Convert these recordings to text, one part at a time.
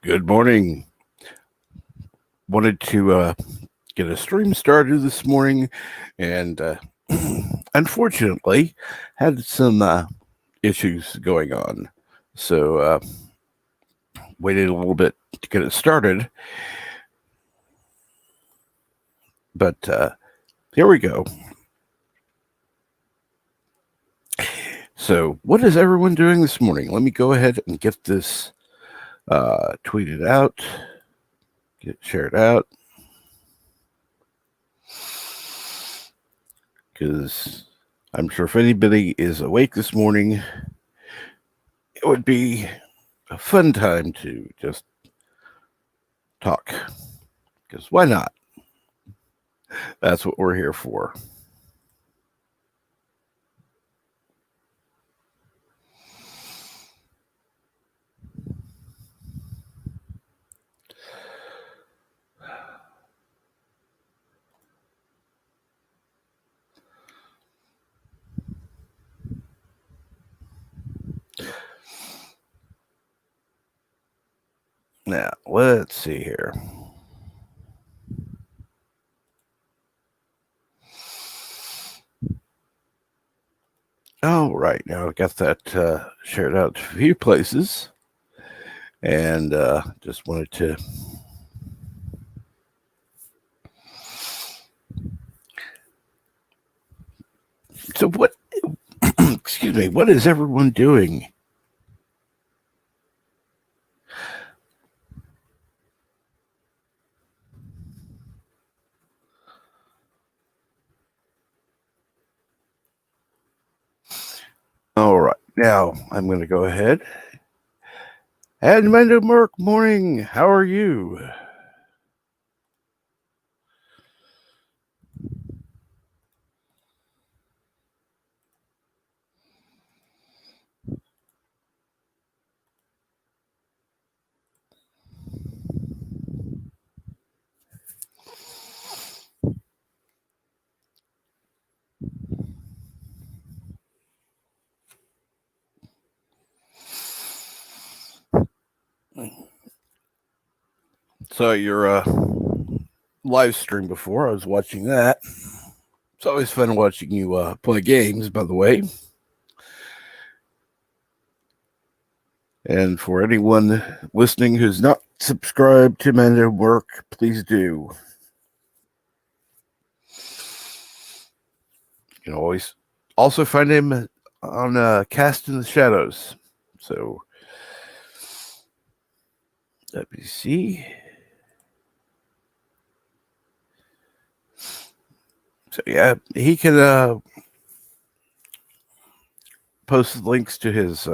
Good morning. Wanted to get a stream started this morning, and unfortunately, had some issues going on. So waited a little bit to get it started, but here we go. So, what is everyone doing this morning? Let me go ahead and get this tweeted out, get shared out, because I'm sure if anybody is awake this morning, it would be a fun time to just talk. Because why not? That's what we're here for. Now, let's see here. All right, now I've got that shared out to a few places, and just wanted to so what excuse me, what is everyone doing? All right, now I'm going to go ahead. Edmundo Merck, morning. How are you? So your live stream before, I was watching that. It's always fun watching you play games, by the way. And for anyone listening who's not subscribed to Mando Work, please do. You can always also find him on Cast in the Shadows. So let me see. So yeah, he can post links to his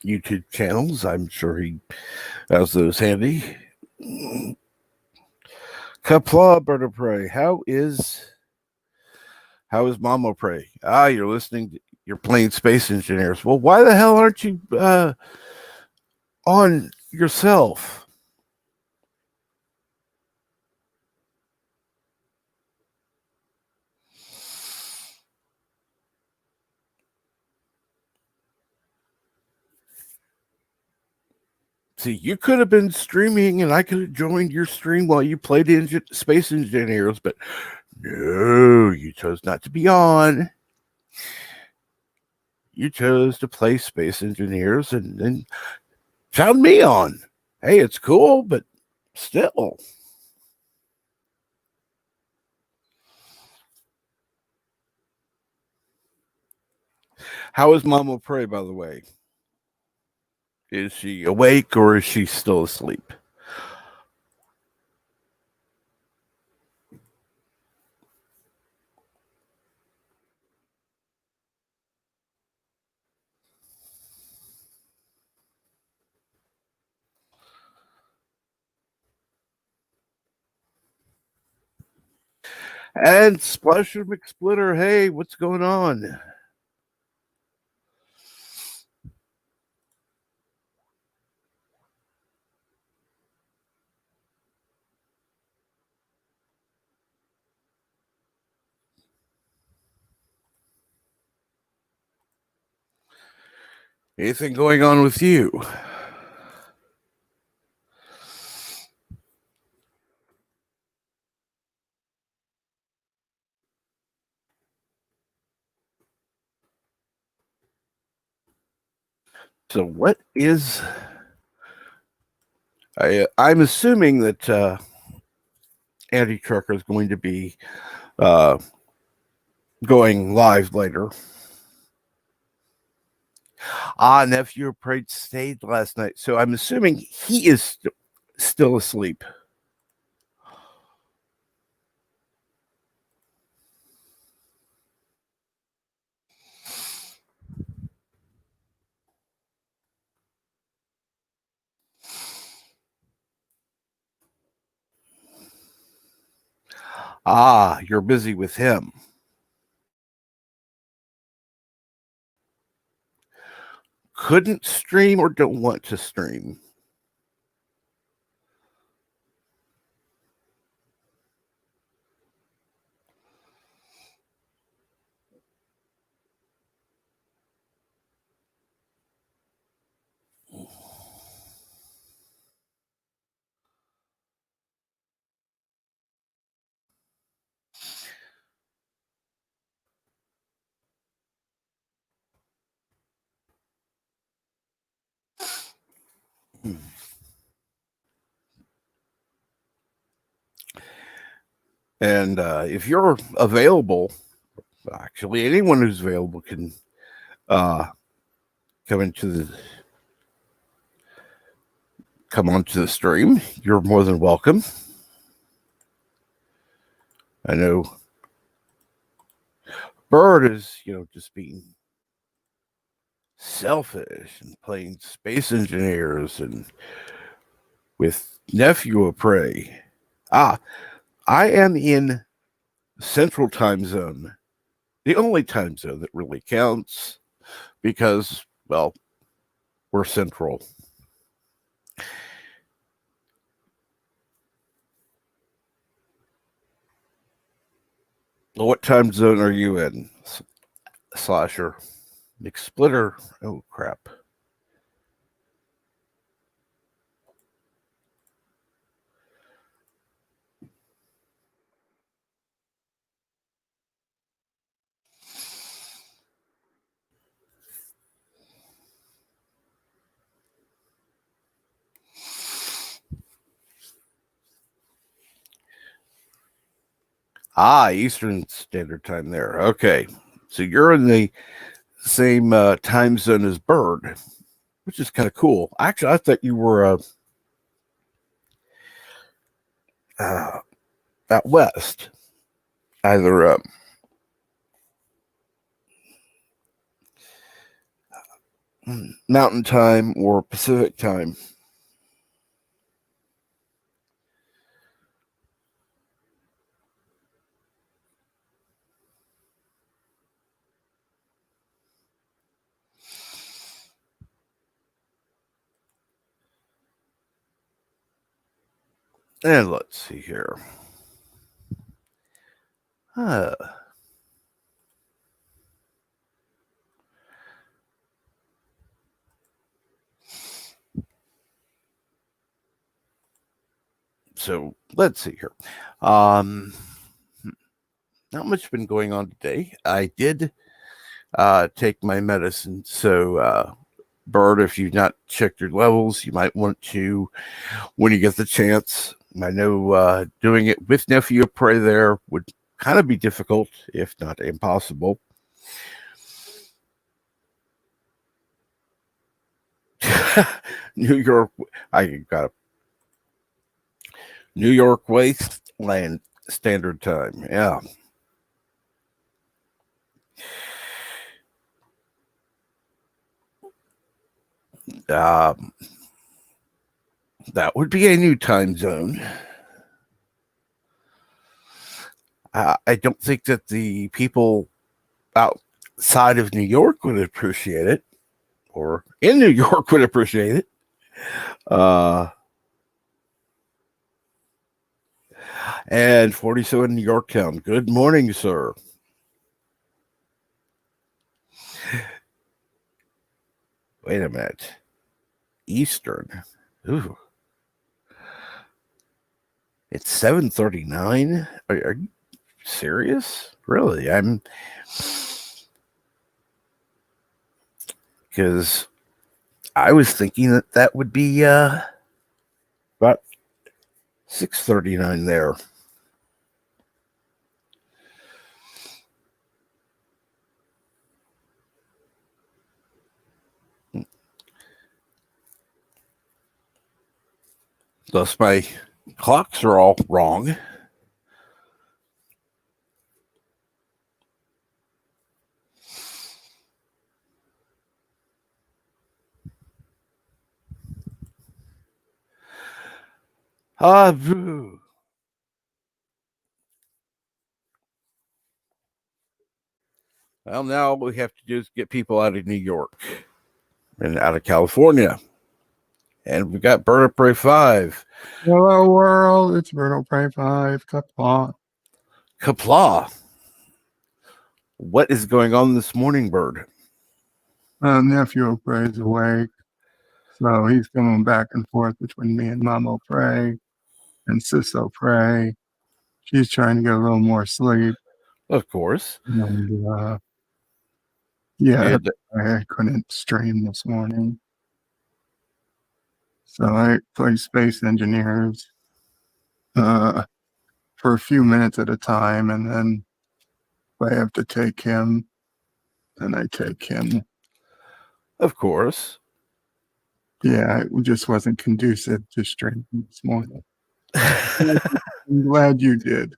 YouTube channels. I'm sure he has those handy. Kapla, Bird of Prey. How is Mamo Prey? You're listening. You're playing Space Engineers. Well, why the hell aren't you on yourself? See, you could have been streaming and I could have joined your stream while you played Space Engineers, but no, you chose not to be on. You chose to play Space Engineers and then found me on. Hey, it's cool, but still. How is Mama Prey, by the way? Is she awake or is she still asleep? And Splasher McSplitter, hey, what's going on? Anything going on with you? So what is I'm assuming that Andy Trucker is going to be going live later. Nephew of Parade stayed last night, so I'm assuming he is still asleep. You're busy with him. Couldn't stream or don't want to stream? And if you're available, actually anyone who's available can come onto the stream. You're more than welcome. I know Bird is, just being selfish and playing Space Engineers and with Nephew of Prey. I am in Central Time Zone, the only time zone that really counts because, well, we're Central. What time zone are you in, Slasher? McSplitter. Oh, crap. Eastern Standard Time there. Okay. So you're in the same time zone as Bird, which is kind of cool. Actually, I thought you were out west, either Mountain Time or Pacific Time. And let's see here. So let's see here. Not much been going on today. I did take my medicine. So, Bird, if you've not checked your levels, you might want to, when you get the chance. I know doing it with Nephew of Prey there would kind of be difficult, if not impossible. New York, I got New York Wasteland Standard Time. Yeah. That would be a new time zone. I don't think that the people outside of New York would appreciate it, or in New York would appreciate it. And 47 Yorktown. Good morning, sir. Wait a minute. Eastern. Ooh. It's 7:39. Are you serious? Really? Because I was thinking that would be about 6:39 there. Thus, my clocks are all wrong. Boo. Well, now all we have to do is get people out of New York and out of California. And we got Bird of Prey 5. Hello, world. It's Bird of Prey 5. Kapla. Kapla. What is going on this morning, Bird? Nephew of Prey's awake. So he's going back and forth between me and Mamo Prey and Sisso Prey. She's trying to get a little more sleep. Of course. And, yeah, I couldn't stream this morning. So I play Space Engineers for a few minutes at a time. And then if I have to take him, then I take him. Of course. Yeah, it just wasn't conducive to streaming this morning. I'm glad you did.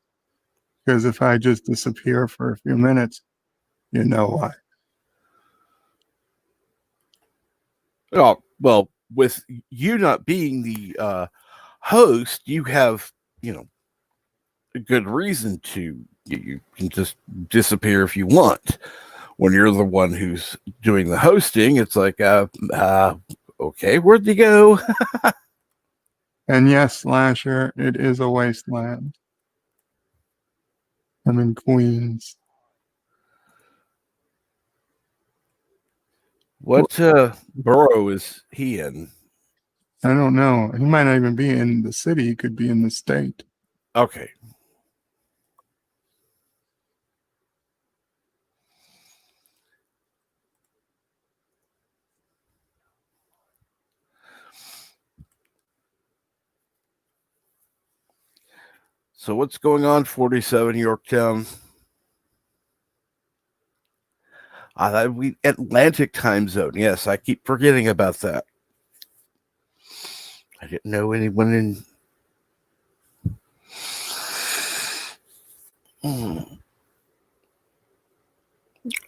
Because if I just disappear for a few minutes, you know why. Oh, well, with you not being the host, you have, a good reason to. You can just disappear if you want. When you're the one who's doing the hosting, it's like, okay, where'd you go? And yes, Slasher, it is a wasteland. I'm in Queens. What borough is he in? I don't know. He might not even be in the city. He could be in the state. Okay. So what's going on, 47 Yorktown? We Atlantic time zone. Yes, I keep forgetting about that. I didn't know anyone in.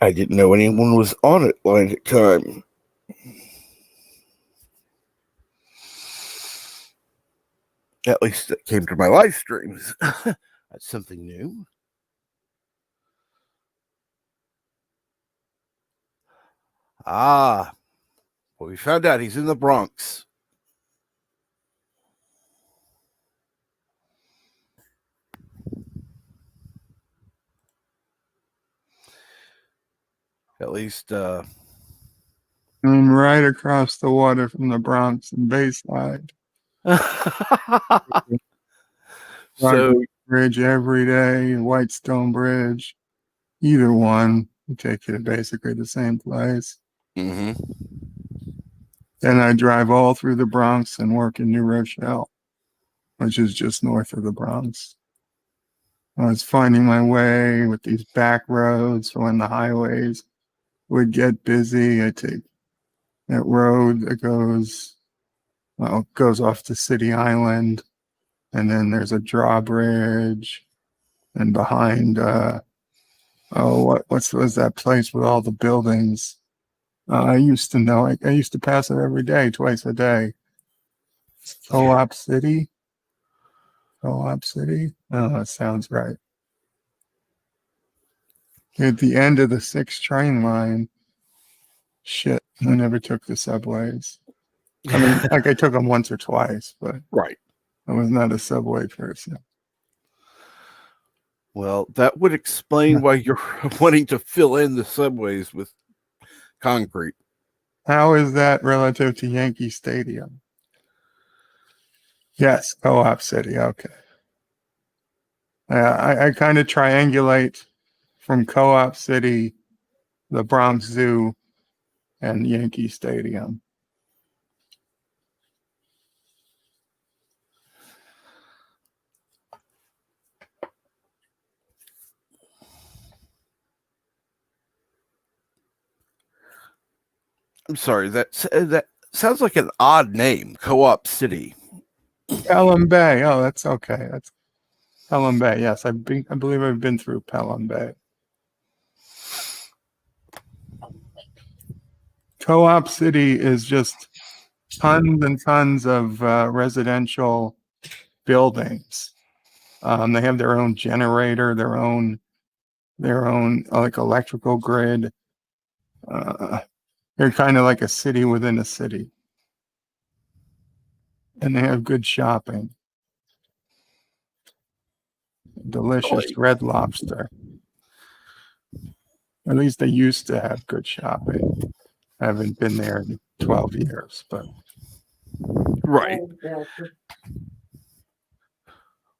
I didn't know anyone was on Atlantic time. At least it came to my live streams. That's something new. Well, we found out he's in the Bronx. At least, I'm right across the water from the Bronx and Bayside. So Bridge every day, Whitestone Bridge, either one, will take you to basically the same place. Mm-hmm. Then I drive all through the Bronx and work in New Rochelle, which is just north of the Bronx. I was finding my way with these back roads for when the highways would get busy. I take that road that goes off to City Island, and then there's a drawbridge, and behind what was that place with all the buildings? I used to know. I used to pass it every day, twice a day. Co-op City. Co-op City. Oh, that sounds right. At the end of the 6 train line. Shit, I never took the subways. I mean, like I took them once or twice, but right. I was not a subway person. Well, that would explain why you're wanting to fill in the subways with concrete. How is that relative to Yankee Stadium? Yes, Co-op City. Okay. I kind of triangulate from Co-op City, the Bronx Zoo, and Yankee Stadium. I'm sorry. That sounds like an odd name. Co-op City. Pelham Bay. Oh, that's okay. That's Pelham Bay. Yes, I believe I've been through Pelham Bay. Co-op City is just tons and tons of residential buildings. They have their own generator, their own like electrical grid. They're kind of like a city within a city, and they have good shopping. Delicious Really? Red Lobster. At least they used to have good shopping. I haven't been there in 12 years, but Right.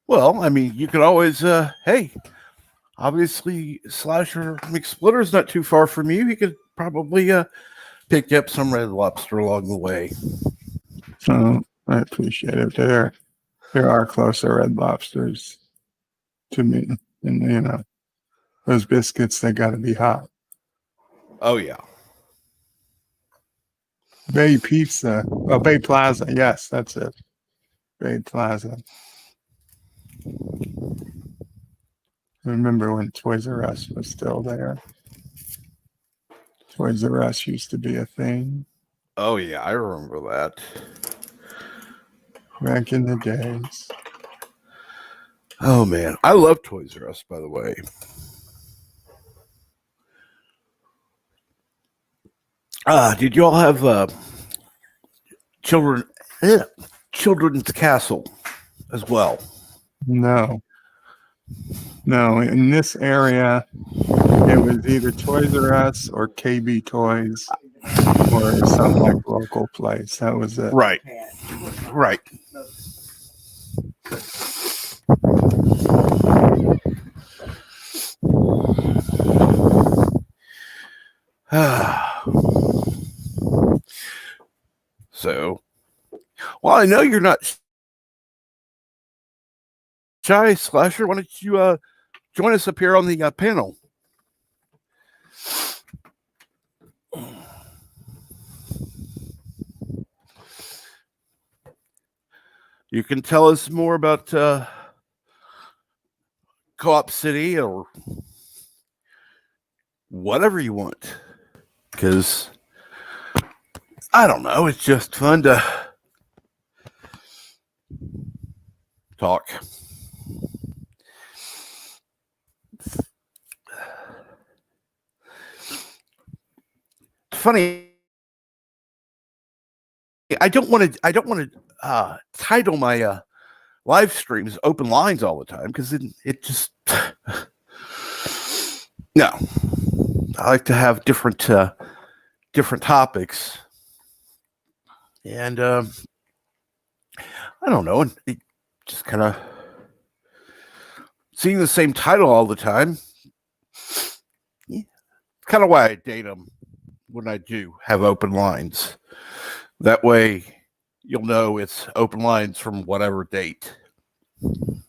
Well, I mean, you could always, hey, obviously, Slasher McSplitter's not too far from you. He could probably pick up some Red Lobster along the way. so I appreciate it. There are closer Red Lobsters to me, and you know, those biscuits, they got to be hot. Oh yeah. Bay Pizza. Oh, Bay Plaza. Yes, that's it. Bay Plaza. I remember when Toys R Us was still there. Toys R Us used to be a thing Oh yeah, I remember that. back in the days. Oh man, I love Toys R Us, by the way. Did you all have children's castle as well? No, in this area, it was either Toys R Us or KB Toys or some like local place. That was it. Right. So, well, I know you're not shy, Slasher. Why don't you join us up here on the panel? You can tell us more about Co-op City or whatever you want. Because, I don't know, it's just fun to talk. It's funny. I don't want to title my live streams open lines all the time because it just no. I like to have different topics, and I don't know, and it just kind of seeing the same title all the time. Yeah, kind of why I date them when I do have open lines. That way, you'll know it's open lines from whatever date. Of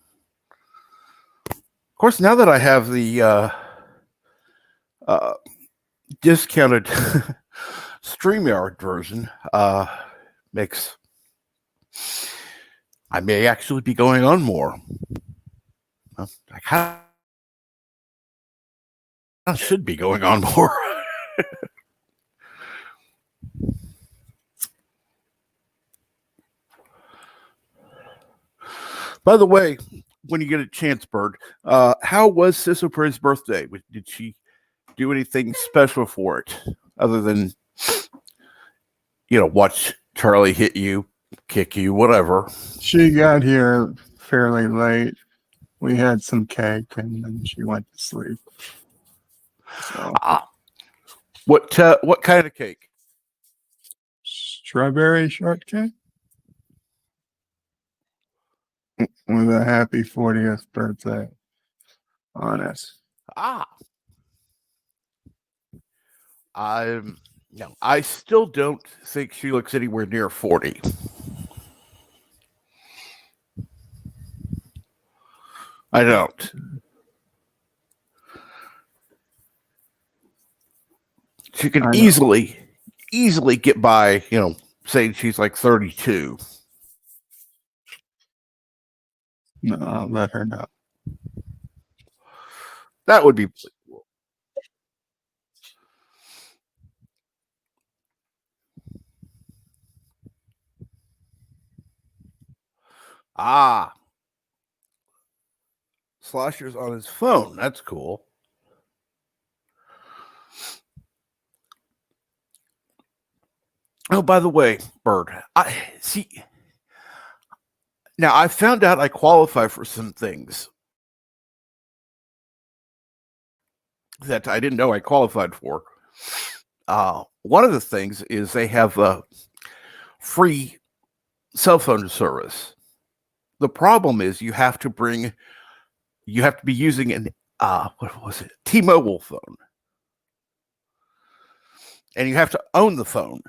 course, now that I have the discounted StreamYard version, makes I may actually be going on more. I kind of should be going on more. By the way, when you get a chance, Bird, how was Sisso Perry's birthday? Did she do anything special for it other than, watch Charlie hit you, kick you, whatever? She got here fairly late. We had some cake and then she went to sleep. So, what kind of cake? strawberry shortcake with a happy 40th birthday on it. I still don't think she looks anywhere near 40. I don't. She can easily easily get by, saying she's like 32. No, I'll let her know. That would be Slosher's on his phone. That's cool. Oh, by the way, Bird, I see. Now I found out I qualify for some things that I didn't know I qualified for. One of the things is they have a free cell phone service. The problem is you have to be using an what was it? T-Mobile phone. And you have to own the phone.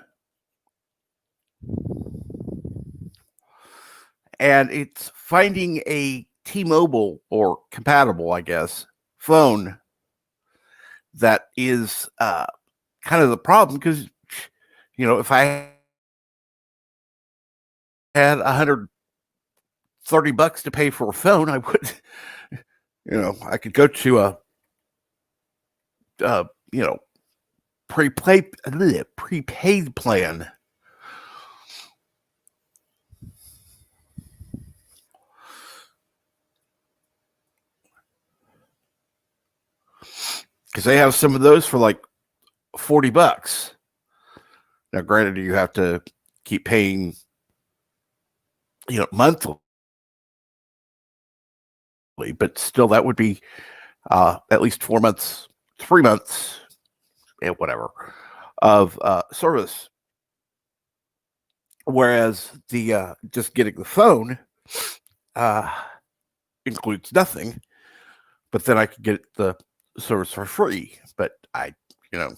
And it's finding a T-Mobile or compatible, I guess, phone that is kind of the problem, because if I had $130 to pay for a phone, I would, I could go to a prepaid plan. Because they have some of those for like $40. Now, granted, you have to keep paying, monthly, but still, that would be at least 4 months, 3 months, whatever, of service. Whereas the just getting the phone includes nothing, but then I could get the service for free. But again,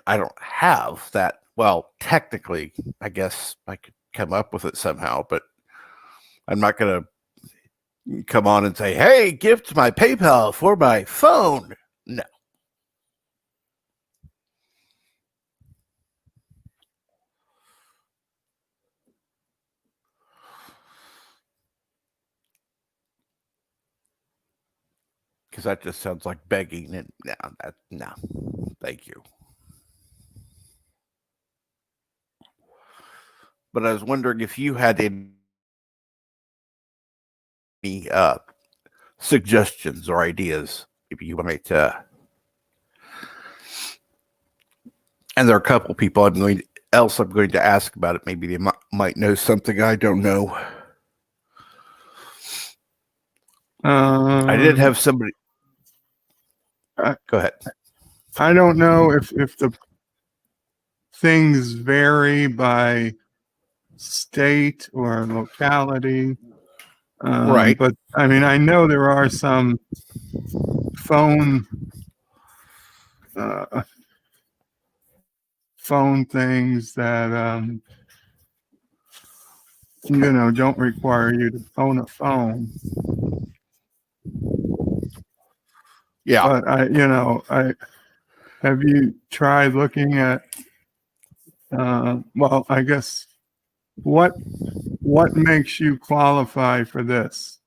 I don't have that. Well, technically, I guess I could come up with it somehow, but I'm not going to come on and say, hey, gift my PayPal for my phone. No. Because that just sounds like begging, and no, thank you. But I was wondering if you had any suggestions or ideas, maybe you might. And there are a couple people I'm going to ask about it. Maybe they might know something I don't know. I did have somebody. Go ahead. I don't know if the things vary by state or locality. Right. But I mean, I know there are some phone things that don't require you to own a phone. Yeah. But I have you tried looking at well, I guess what makes you qualify for this,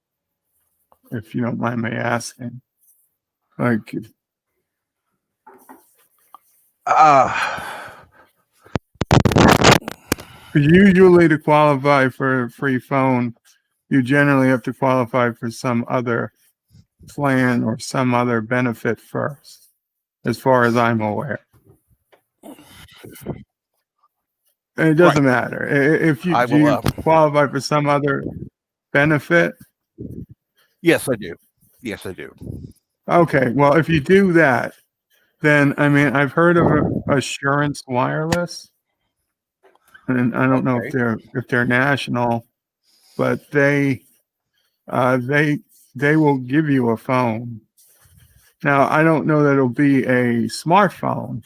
if you don't mind me asking? Like, usually to qualify for a free phone, you generally have to qualify for some other plan or some other benefit first, as far as I'm aware. It doesn't matter if you qualify for some other benefit. Yes, I do. Yes, I do. Okay, well, if you do that, then I mean, I've heard of Assurance Wireless, and I don't know if they're national, but they will give you a phone. Now, I don't know that it'll be a smartphone,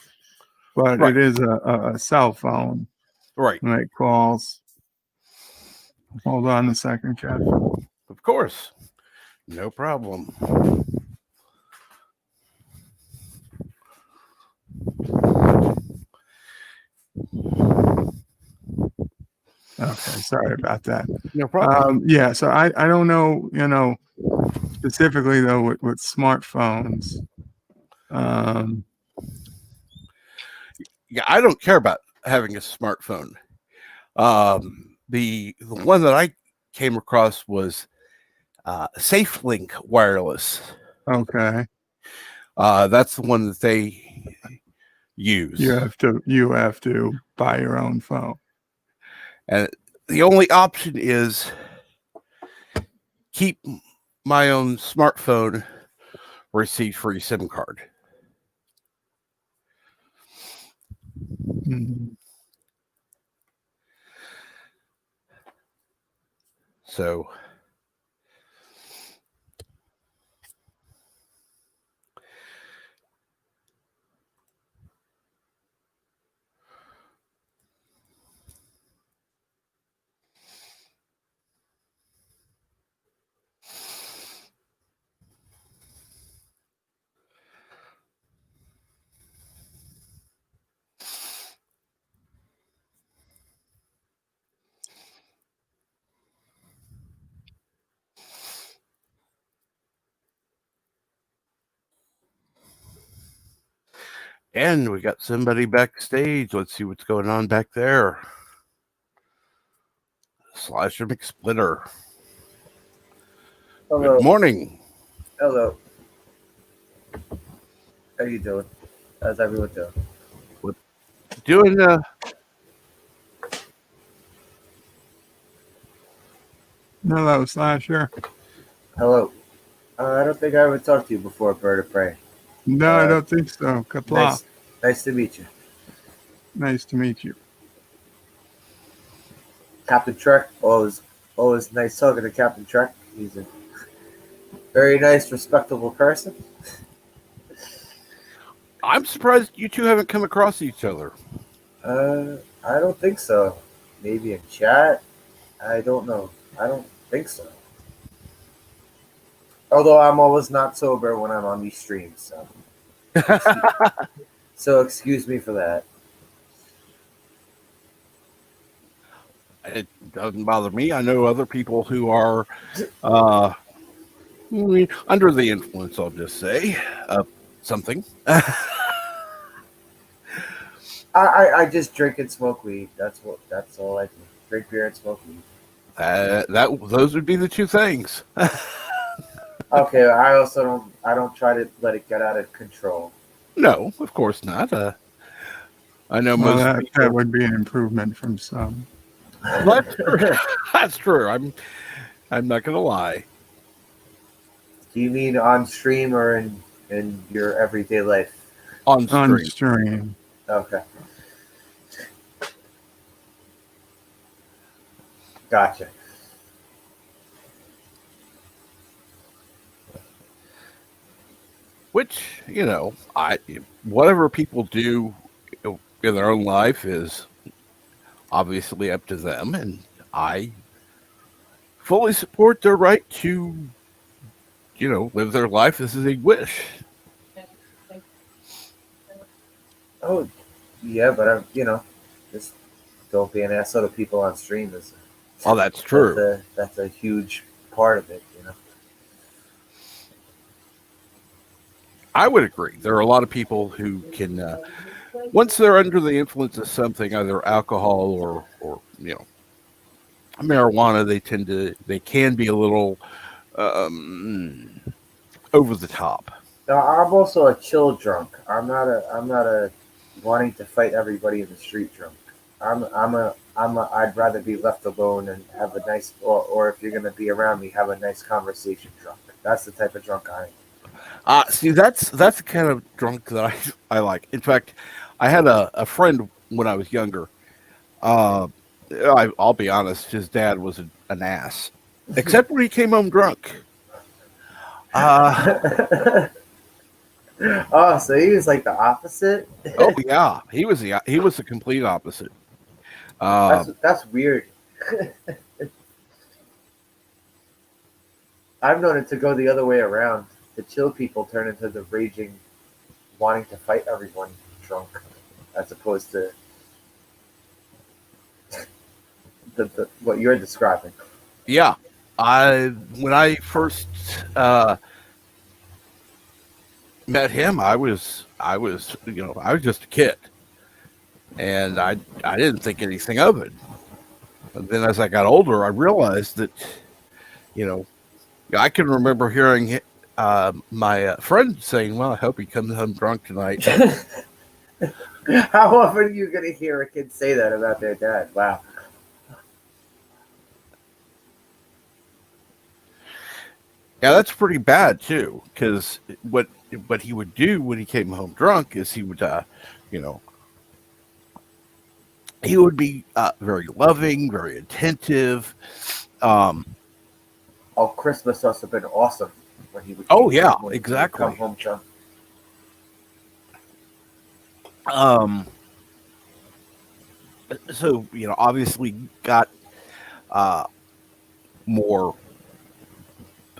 but it is a cell phone. Right. Make calls. Hold on a second, Chad. Of course. No problem. Okay, sorry about that. No problem. Yeah, so I don't know, specifically though with smartphones. Um, Yeah, I don't care about having a smartphone. The one that I came across was SafeLink Wireless. okay, That's the one that they use, you have to buy your own phone. and the only option is keep my own smartphone receipt-free SIM card. Mhm. So and we got somebody backstage. Let's see what's going on back there. Slasher McSplitter. Hello. Good morning. Hello. How you doing? How's everyone doing? Doing Hello, Slasher. Hello. I don't think I ever talked to you before, Bird of Prey. No, I Uh, don't think so. Kapla. nice to meet you. Nice to meet you. Captain Trek, always nice talking to Captain Trek. He's a very nice, respectable person. I'm surprised you two haven't come across each other. I don't think so. Maybe in chat. I don't know. I don't think so. Although I'm always not sober when I'm on these streams, so excuse me for that. It doesn't bother me. I know other people who are under the influence, I'll just say, of something. I just drink and smoke weed. That's all I do. Drink beer and smoke weed. Those would be the two things. Okay, I don't try to let it get out of control. No, of course not. I know Well, most that people. would be an improvement from some. That's true. That's true. I'm not gonna lie. Do you mean on stream or in your everyday life? On On stream. stream. Okay. Gotcha. Which, whatever people do in their own life is obviously up to them, and I fully support their right to, live their life as they wish. Oh, yeah, but just don't be an asshole to people on stream. Oh, that's true. That's a huge part of it. I would agree. There are a lot of people who can, once they're under the influence of something, either alcohol or marijuana, they can be a little over the top. Now, I'm also a chill drunk. I'm not a wanting to fight everybody in the street drunk. I'd rather be left alone and have a nice, or if you're gonna be around me, have a nice conversation drunk. That's the type of drunk I am. See, that's the kind of drunk that I like. In fact, I had a friend when I was younger. I'll be honest, his dad was an ass, except when he came home drunk. Oh, so he was like the opposite. Oh yeah, he was the complete opposite. That's weird. I've known it to go the other way around. The chill people turn into the raging, wanting to fight everyone drunk, as opposed to what you're describing. Yeah, when I first met him, I was I was just a kid, and I didn't think anything of it. But then as I got older, I realized that you know I can remember hearing my friend saying, "Well, I hope he comes home drunk tonight." How often are you gonna hear a kid say that about their dad? Wow. Yeah, that's pretty bad too. Because what he would do when he came home drunk is he would, you know, he would be very loving, very attentive. Um, Oh, Christmas must have been awesome when he would. oh yeah, when he would come exactly. home drunk. Um, so obviously got uh, more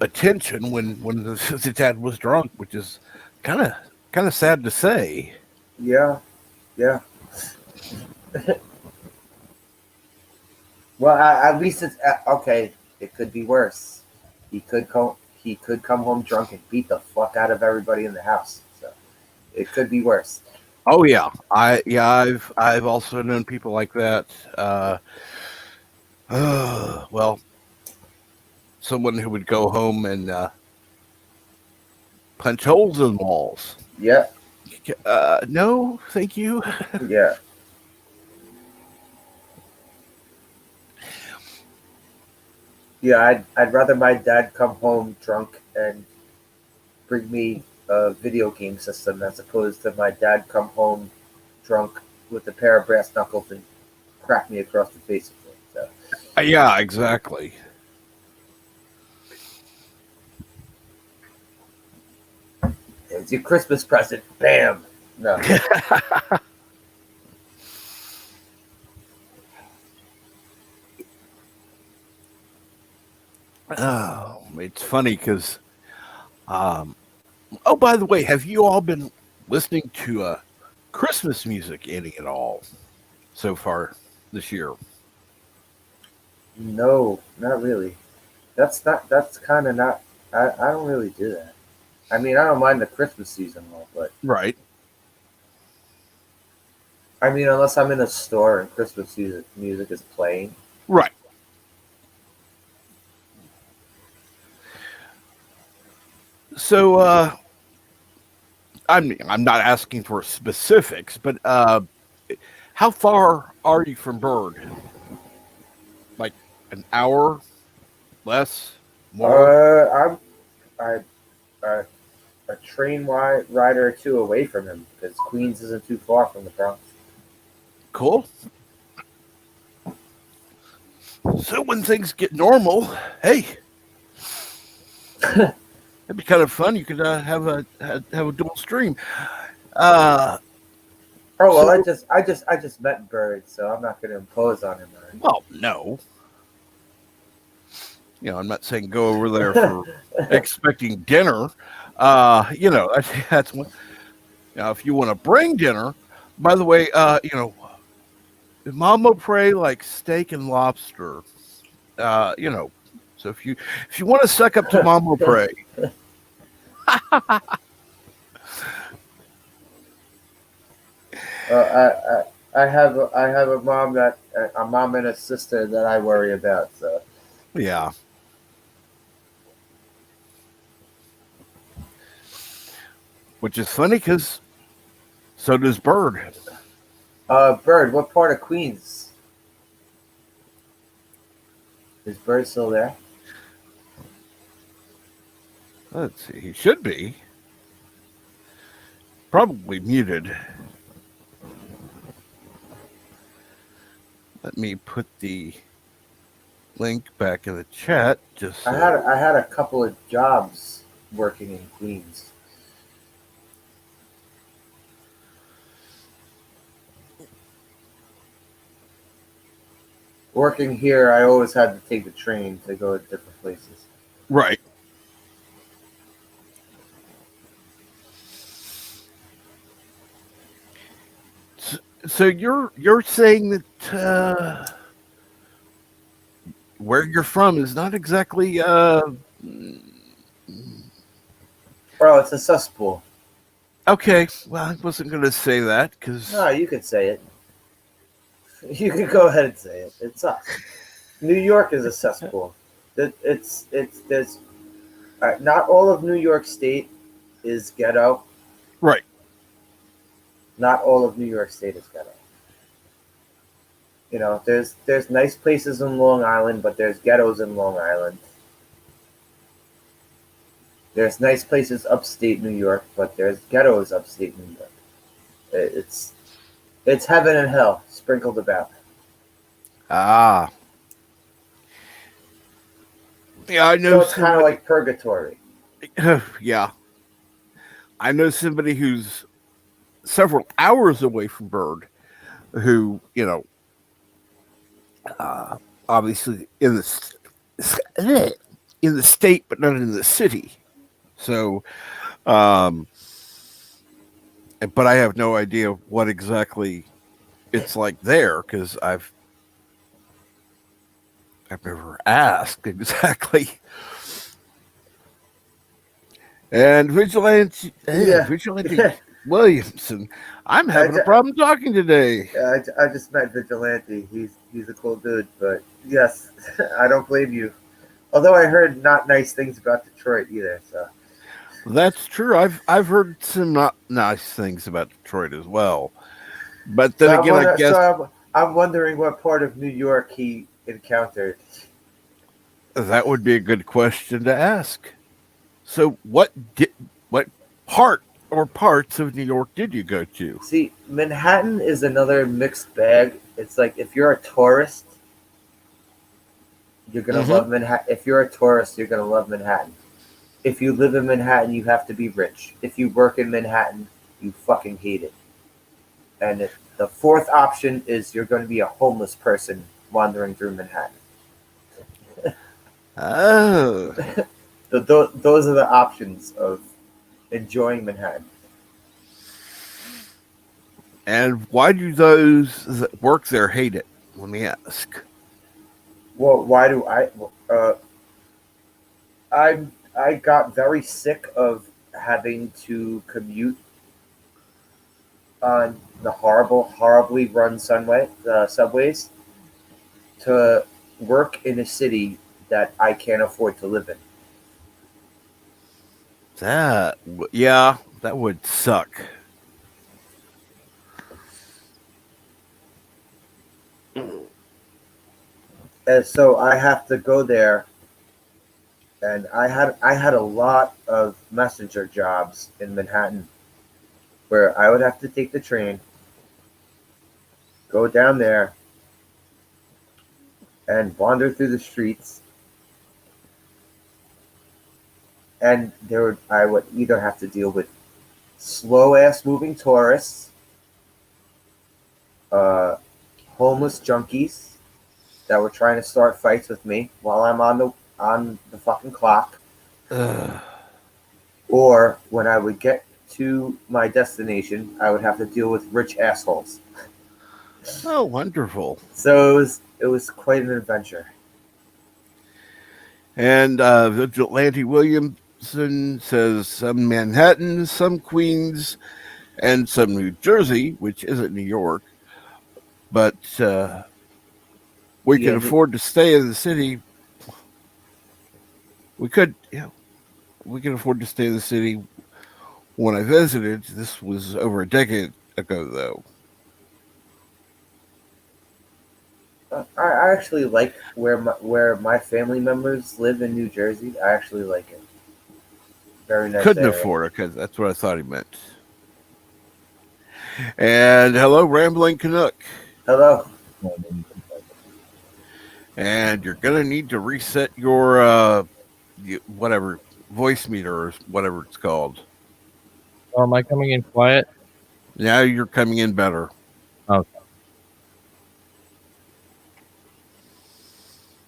attention when the dad was drunk, which is kind of kind of sad to say. Yeah, yeah. Well, at least it's okay. It could be worse. He could come. He could come home drunk and beat the fuck out of everybody in the house. So it could be worse. Oh yeah, I've also known people like that. Well, someone who would go home and punch holes in walls. Yeah, No, thank you. yeah. Yeah, I'd rather my dad come home drunk and bring me a video game system as opposed to my dad come home drunk with a pair of brass knuckles and crack me across the face with it. So Yeah, exactly. it's your Christmas present. Bam. No. Oh, it's funny because, um, oh, by the way, have you all been listening to Christmas music any at all so far this year? No, not really. That's kind of not. I don't really do that. I mean, I don't mind the Christmas season, though, but Right, I mean, unless I'm in a store and Christmas music is playing. right. So, I'm not asking for specifics, but how far are you from Bird? Like an hour, less, more? I'm I a train rider or two away from him because Queens isn't too far from the Bronx. Cool. So when things get normal, hey, it'd be kind of fun. You could have a dual stream. Uh, Oh well, so I just met Bird, so I'm not going to impose on him. well, no, I'm not saying go over there for expecting dinner. That's one. Now, if you want to bring dinner, by the way, Mama Pray like steak and lobster. So if you want to suck up to Mama Pray, I have a mom and a sister that I worry about. So yeah. Which is funny because so does Bird. Bird, what part of Queens is Bird still there? Let's see. He should be. Probably muted. Let me put the link back in the chat. Just so. I had a couple of jobs working in Queens. Working here, I always had to take the train to go to different places. Right. So you're saying that where you're from is not exactly Bro, it's a cesspool. okay. Well, I wasn't going to say that because No, you could say it. You could go ahead and say it. It sucks. New York is a cesspool. It's there's not all of New York State is ghetto. right. Not all of New York State is ghetto. You know, there's nice places in Long Island, but there's ghettos in Long Island. There's nice places upstate New York, but there's ghettos upstate New York. It's heaven and hell sprinkled about. Ah, yeah, I So know it's kind of somebody. like purgatory. Yeah, I know somebody who's several hours away from Bird, who uh, obviously in the state, but not in the city. So, um, but I have no idea what exactly it's like there because I've never asked exactly. And Yeah. Vigilante Williamson, I'm I, having a problem talking today. I just met Vigilante. He's a cool dude, but yes, I don't blame you. Although I heard not nice things about Detroit either. So That's true. I've heard some not nice things about Detroit as well. But then again, I guess I'm wondering what part of New York he encountered. that would be a good question to ask. So, what part or parts of New York did you go to? See, Manhattan is another mixed bag. It's like if you're a tourist, you're gonna Mhm. love Manhattan. If you're a tourist, you're gonna love Manhattan. If you live in Manhattan, you have to be rich. If you work in Manhattan, you fucking hate it. And the fourth option is you're going to be a homeless person wandering through Manhattan. Oh, Those are the options of enjoying Manhattan. and why do those that work there hate it? Let me ask. Well, why do I? I got very sick of having to commute on the horribly run subways to work in a city that I can't afford to live in. Yeah, that would suck. And so I have to go there, and I had a lot of messenger jobs in Manhattan where I would have to take the train, go down there, and wander through the streets, and I would either have to deal with slow ass moving tourists, uh, homeless junkies that were trying to start fights with me while I'm on the fucking clock, Ugh. or when I would get to my destination, I would have to deal with rich assholes. Oh, wonderful. So it was quite an adventure. And Vigilante Williamson says some Manhattan, some Queens, and some New Jersey, which isn't New York, but we Yeah, can afford to stay in the city. We could, yeah, we can afford to stay in the city. When I visited, this was over a decade ago, though. I actually like where my family members live in New Jersey. I actually like it. Very nice Couldn't area. afford it because that's what I thought he meant. And hello, Rambling Canuck. Hello. And you're gonna need to reset your whatever voice meter or whatever it's called. Oh, am I coming in quiet? Now you're coming in better. Okay.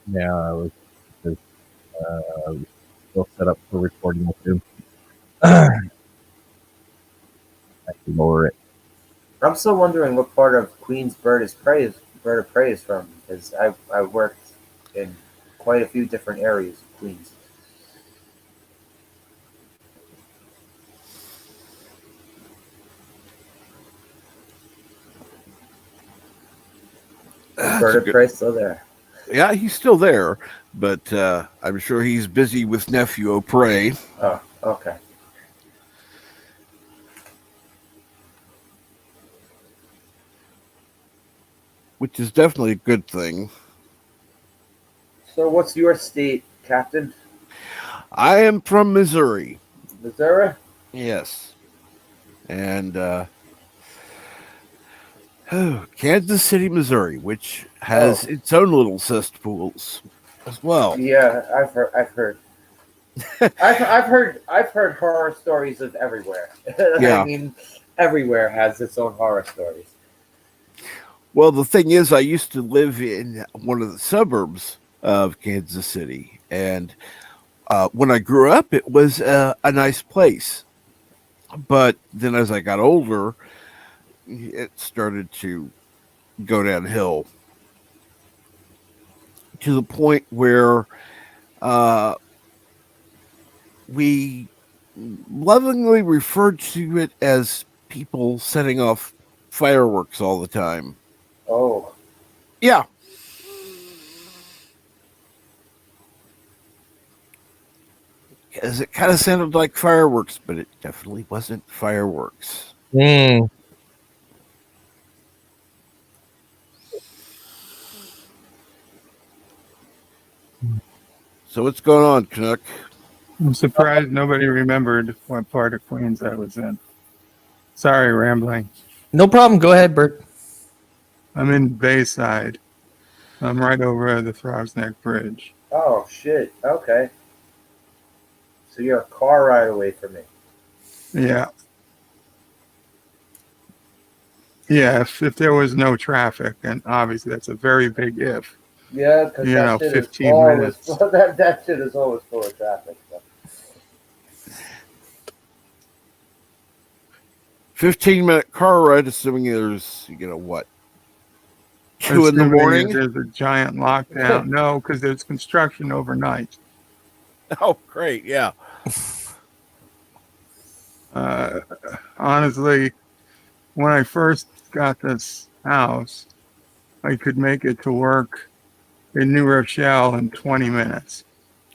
Yeah, I was still set up for recording with you. I can lower it. I'm still wondering what part of Queens Bird of Prey is from, because I worked in quite a few different areas of Queens. That's a Bernard good- Price still there. Yeah, he's still there, but I'm sure he's busy with nephew O'Prey. Oh, okay. Which is definitely a good thing. So, what's your state, Captain? I am from Missouri. Missouri? Yes. And Kansas City, Missouri, which has its own little cesspools as well. Yeah, I've heard. I've heard horror stories of everywhere. Yeah. I mean, everywhere has its own horror stories. Well, the thing is, I used to live in one of the suburbs of Kansas City, and when I grew up, it was a nice place. But then as I got older, it started to go downhill to the point where we lovingly referred to it as people setting off fireworks all the time. Oh, Yeah. Because it kind of sounded like fireworks, but it definitely wasn't fireworks. Mm. So what's going on, Canuck? I'm surprised nobody remembered what part of Queens I was in. Sorry, rambling. No problem. Go ahead, Bert. I'm in Bayside. I'm right over the Throg's Neck Bridge. oh shit. Okay. So you're a car ride away from me. Yeah. Yeah, if there was no traffic, and obviously that's a very big if. Yeah, because You know, that shit 15 is always minutes. that shit is always full of traffic. So. 15-minute car ride, assuming there's, what, 2 in the Assuming morning? There's a giant lockdown. No, because there's construction overnight. Oh, great, yeah. Honestly, when I first got this house, I could make it to work in New Rochelle in 20 minutes,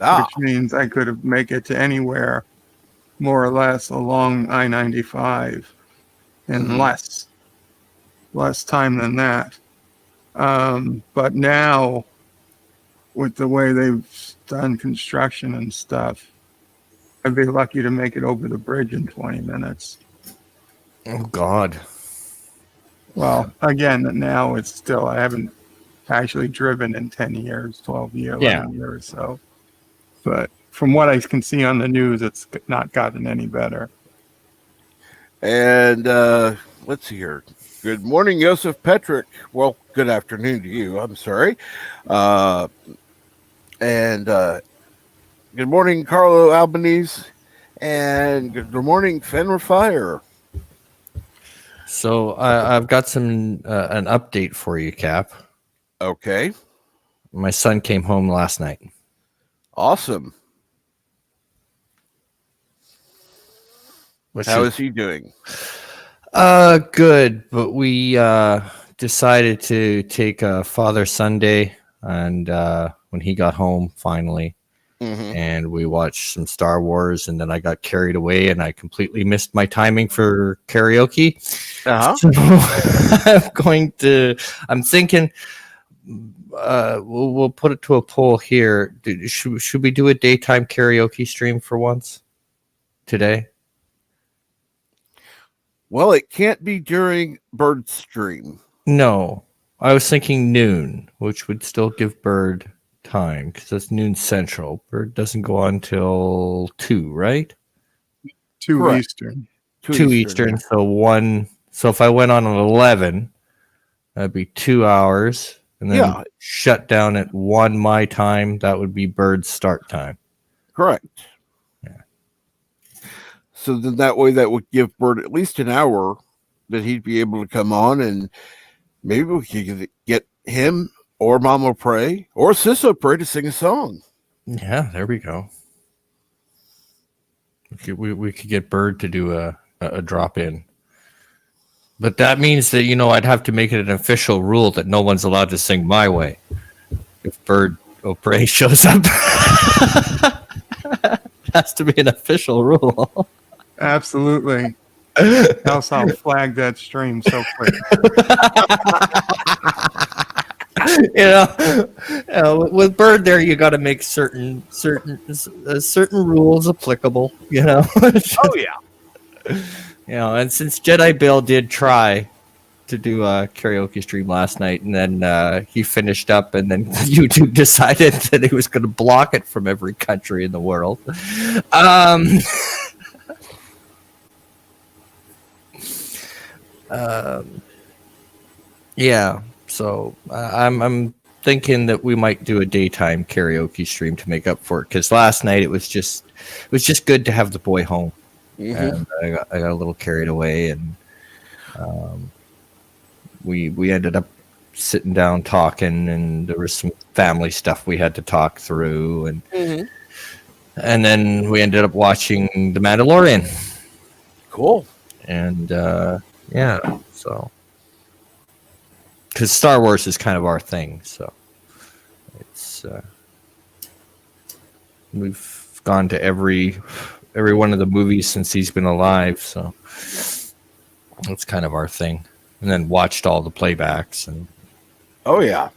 Ah, which means I could make it to anywhere more or less along I-95 in Mhm. less time than that. But now, with the way they've done construction and stuff, I'd be lucky to make it over the bridge in 20 minutes. Oh, God. Well, again, now it's still, I haven't actually driven in 10 years, 12 years, 11 years. So, but from what I can see on the news, it's not gotten any better. and let's see here. Good morning, Joseph Petrick. Well, good afternoon to you. I'm sorry. And good morning, Carlo Albanese. And good morning, Fenrir Fire. So I've got an update for you, Cap. Okay, My son came home last night. awesome. Which How is is he doing? good, but we decided to take a Father Sunday, and when he got home finally, Mm-hmm. and we watched some Star Wars, and then I got carried away, and I completely missed my timing for karaoke. Uh-huh. So I'm thinking we'll put it to a poll here. Should we do a daytime karaoke stream for once today? Well, it can't be during Bird Stream. No, I was thinking noon, which would still give Bird time because that's noon central. Bird doesn't go on till 2, right? 2 Correct. Eastern. 2 Eastern. So 1. So if I went on at 11, that'd be 2 hours, and then Yeah. shut down at 1 my time. That would be Bird's start time. Correct. Yeah. So then that way that would give Bird at least an hour that he'd be able to come on, and maybe we could get him or Mama Pray, or Sisso Pray to sing a song. Yeah, there we go. We could get Bird to do a drop in. But that means that, I'd have to make it an official rule that no one's allowed to sing my way. If Bird O'Prey shows up, it has to be an official rule. Absolutely. Else I'll flag that stream so quick. With Bird there, you got to make certain rules applicable. Oh yeah. And since Jedi Bill did try to do a karaoke stream last night, and then he finished up, and then YouTube decided that he was going to block it from every country in the world. Yeah, so I'm thinking that we might do a daytime karaoke stream to make up for it, because last night it was just good to have the boy home. And I got a little carried away, and we ended up sitting down talking, and there was some family stuff we had to talk through, and then we ended up watching The Mandalorian. Cool. And yeah, so because Star Wars is kind of our thing, so it's we've gone to every one of the movies since he's been alive, so that's kind of our thing. And then watched all the playbacks, and Oh yeah.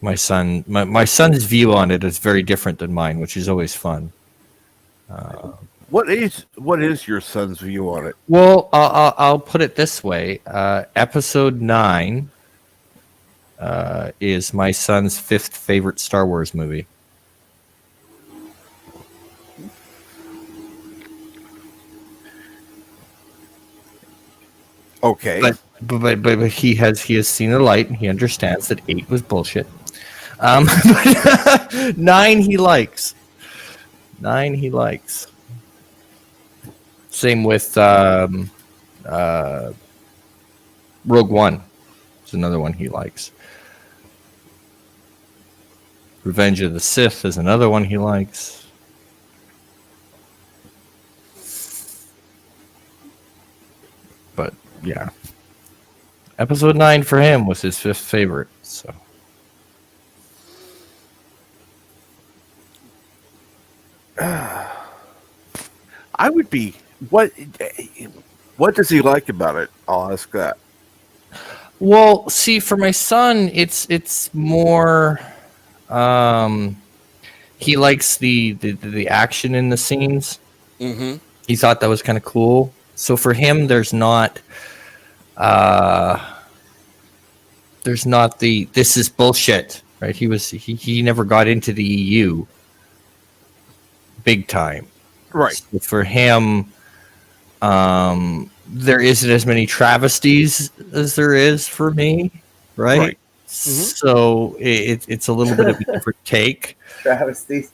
my son's view on it is very different than mine, which is always fun. What is your son's view on it? Well, I'll put it this way: Episode 9 is my son's 5th favorite Star Wars movie. Okay. But he has seen the light, and he understands that 8 was bullshit. 9 he likes. 9 he likes. Same with Rogue One. It's another one he likes. Revenge of the Sith is another one he likes. But yeah, Episode 9 for him was his 5th favorite. So I would be. What does he like about it? I'll ask that. well, see, for my son, it's more. He likes the action in the scenes. Mm-hmm. He thought that was kind of cool. So for him, there's not the this is bullshit, right? He never got into the EU big time. Right. So for him, there isn't as many travesties as there is for me, right? Right. So it's a little bit of a different take. Travesties.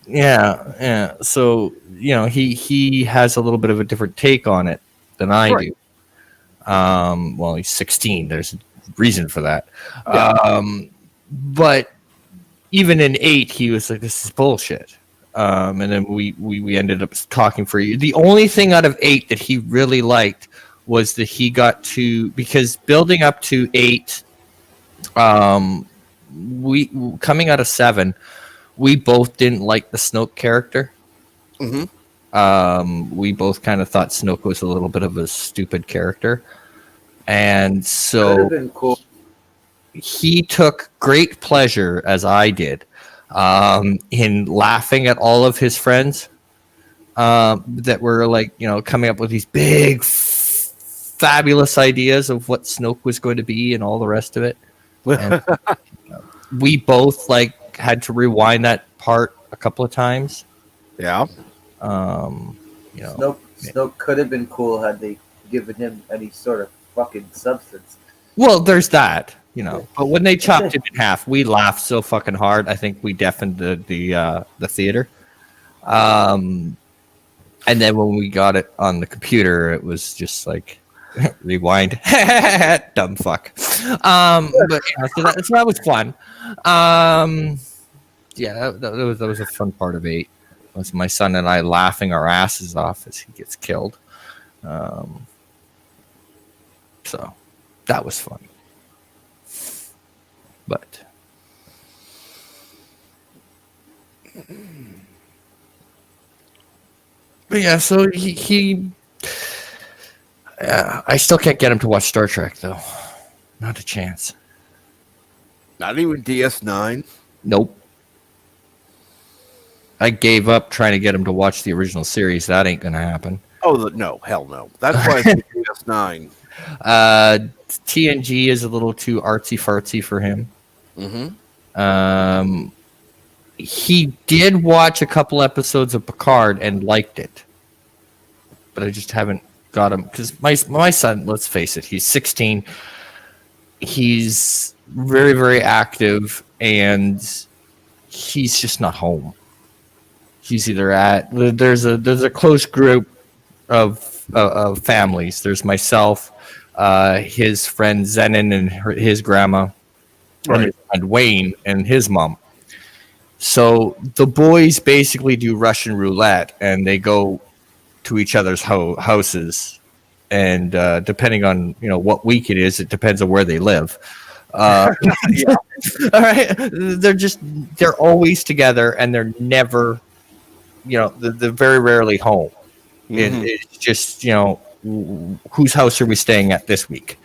Yeah. So he has a little bit of a different take on it than I Right. do. Well, he's 16. There's a reason for that. Yeah. But even in 8, he was like, "This is bullshit." And then we ended up talking for you. The only thing out of 8 that he really liked was that he got to, because building up to 8, we coming out of 7, we both didn't like the Snoke character. Mm-hmm. We both kind of thought Snoke was a little bit of a stupid character, and Could so have been cool. he took great pleasure, as I did, in laughing at all of his friends that were like, coming up with these big, fabulous ideas of what Snoke was going to be and all the rest of it. And, we both had to rewind that part a couple of times. Yeah. Snoke could have been cool had they given him any sort of fucking substance. Well, there's that, But when they chopped it in half, we laughed so fucking hard. I think we deafened the theater. And then when we got it on the computer, it was just like, Rewind. Dumb fuck. But yeah, so that was fun. Yeah, that was a fun part of 8. Was my son and I laughing our asses off as he gets killed. So that was fun. But yeah, so he I still can't get him to watch Star Trek though. Not a chance. Not even DS9. Nope. I gave up trying to get him to watch the original series. That ain't gonna happen. Oh no, hell no. That's why I said DS9. TNG is a little too artsy fartsy for him. Mm-hmm. He did watch a couple episodes of Picard and liked it, but I just haven't got him because my son. Let's face it, he's 16. He's very, very active, and he's just not home. He's either at there's a close group of families. There's myself, his friend Zenon and his grandma, and his friend Wayne and his mom. So the boys basically do Russian roulette, and they go to each other's houses, and depending on what week it is, it depends on where they live. Yeah. All right, they're always together, and they're never, they're very rarely home. Mm-hmm. It's just whose house are we staying at this week,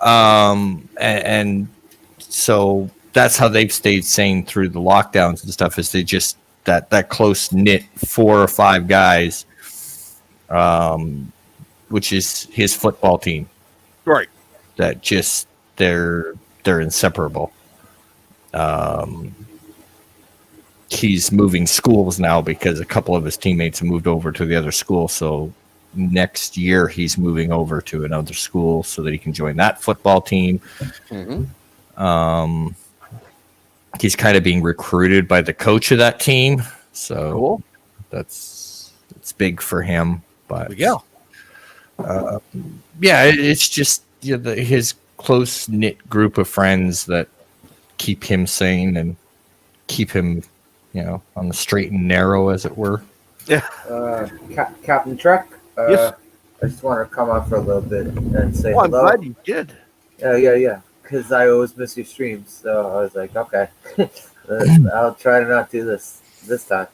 and so that's how they've stayed sane through the lockdowns and stuff. Is they just that close knit 4 or 5 guys, which is his football team, Right. that just they're inseparable. He's moving schools now because a couple of his teammates have moved over to the other school. So next year he's moving over to another school so that he can join that football team. Mm-hmm. He's kind of being recruited by the coach of that team. So Cool. it's big for him. But Yeah. It's just his close knit group of friends that keep him sane and keep him, on the straight and narrow, as it were. Captain Trek. Yes. I just want to come on for a little bit and say Well, I'm hello. glad you did. Yeah. Because I always miss your streams, so I was like, okay, I'll try to not do this time.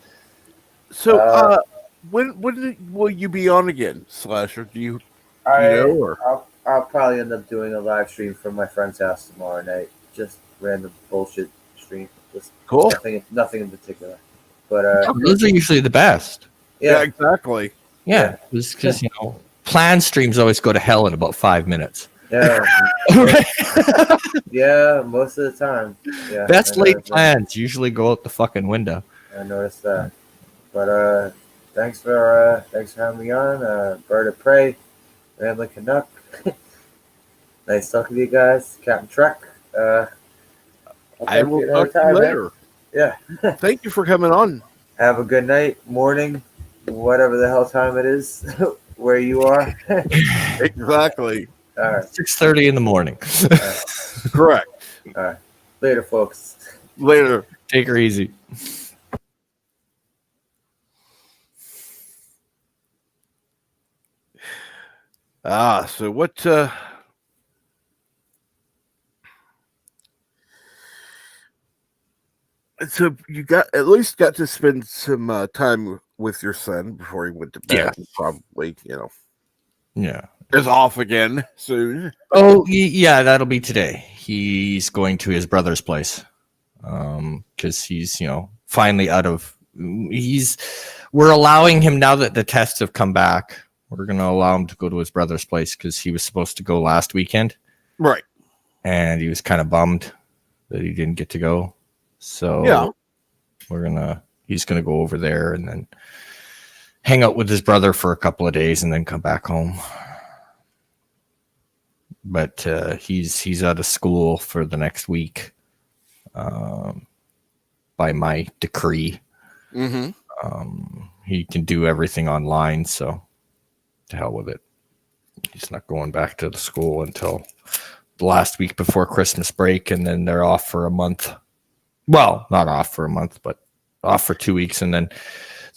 So, when will you be on again, Slasher? Do you know, or? I'll probably end up doing a live stream from my friend's house tomorrow night. Just random bullshit stream. Just Cool. nothing in particular. But Those are usually the best. Yeah, yeah, exactly. Yeah, because planned streams always go to hell in about 5 minutes. yeah, Right. yeah. Most of the time, yeah. Best I laid noticed that. plans usually go out the fucking window. I noticed that. But thanks for having me on. Bird of Prey, Rambling Canuck. Nice talking to you guys, Captain Trek. I will talk to you later. Yeah. Thank you for coming on. Have a good night, morning, whatever the hell time it is where you are. Exactly. All right. 6:30 in the morning. Correct. All right. Later, folks. Later. Take her easy. So what? So you at least got to spend some time with your son before he went to bed. Yeah. Probably, Yeah. is off again soon. Oh, yeah, that'll be today. He's going to his brother's place because he's, finally out of. We're allowing him now that the tests have come back. We're going to allow him to go to his brother's place because he was supposed to go last weekend, Right. and he was kind of bummed that he didn't get to go. So Yeah. he's gonna go over there and then hang out with his brother for a couple of days and then come back home. But he's out of school for the next week by my decree. Mm-hmm. He can do everything online, so to hell with it. He's not going back to the school until the last week before Christmas break, and then they're off for a month. Well, not off for a month, but off for 2 weeks, and then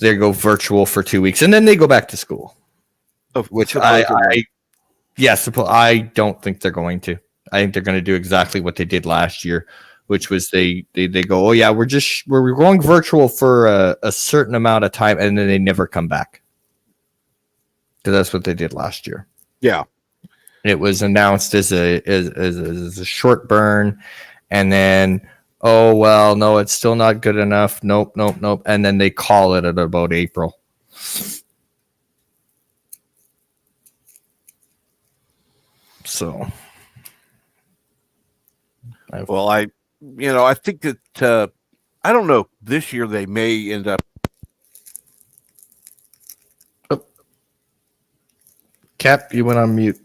they go virtual for 2 weeks, and then they go back to school. Which I don't think they're going to. I think they're going to do exactly what they did last year, which was they go, oh yeah, we're going virtual for a certain amount of time, and then they never come back. Because that's what they did last year. Yeah. It was announced as a short burn, and then, oh well, no, it's still not good enough. Nope, and then they call it at about April. So, Well, I think that I don't know. This year they may end up. Cap, you went on mute.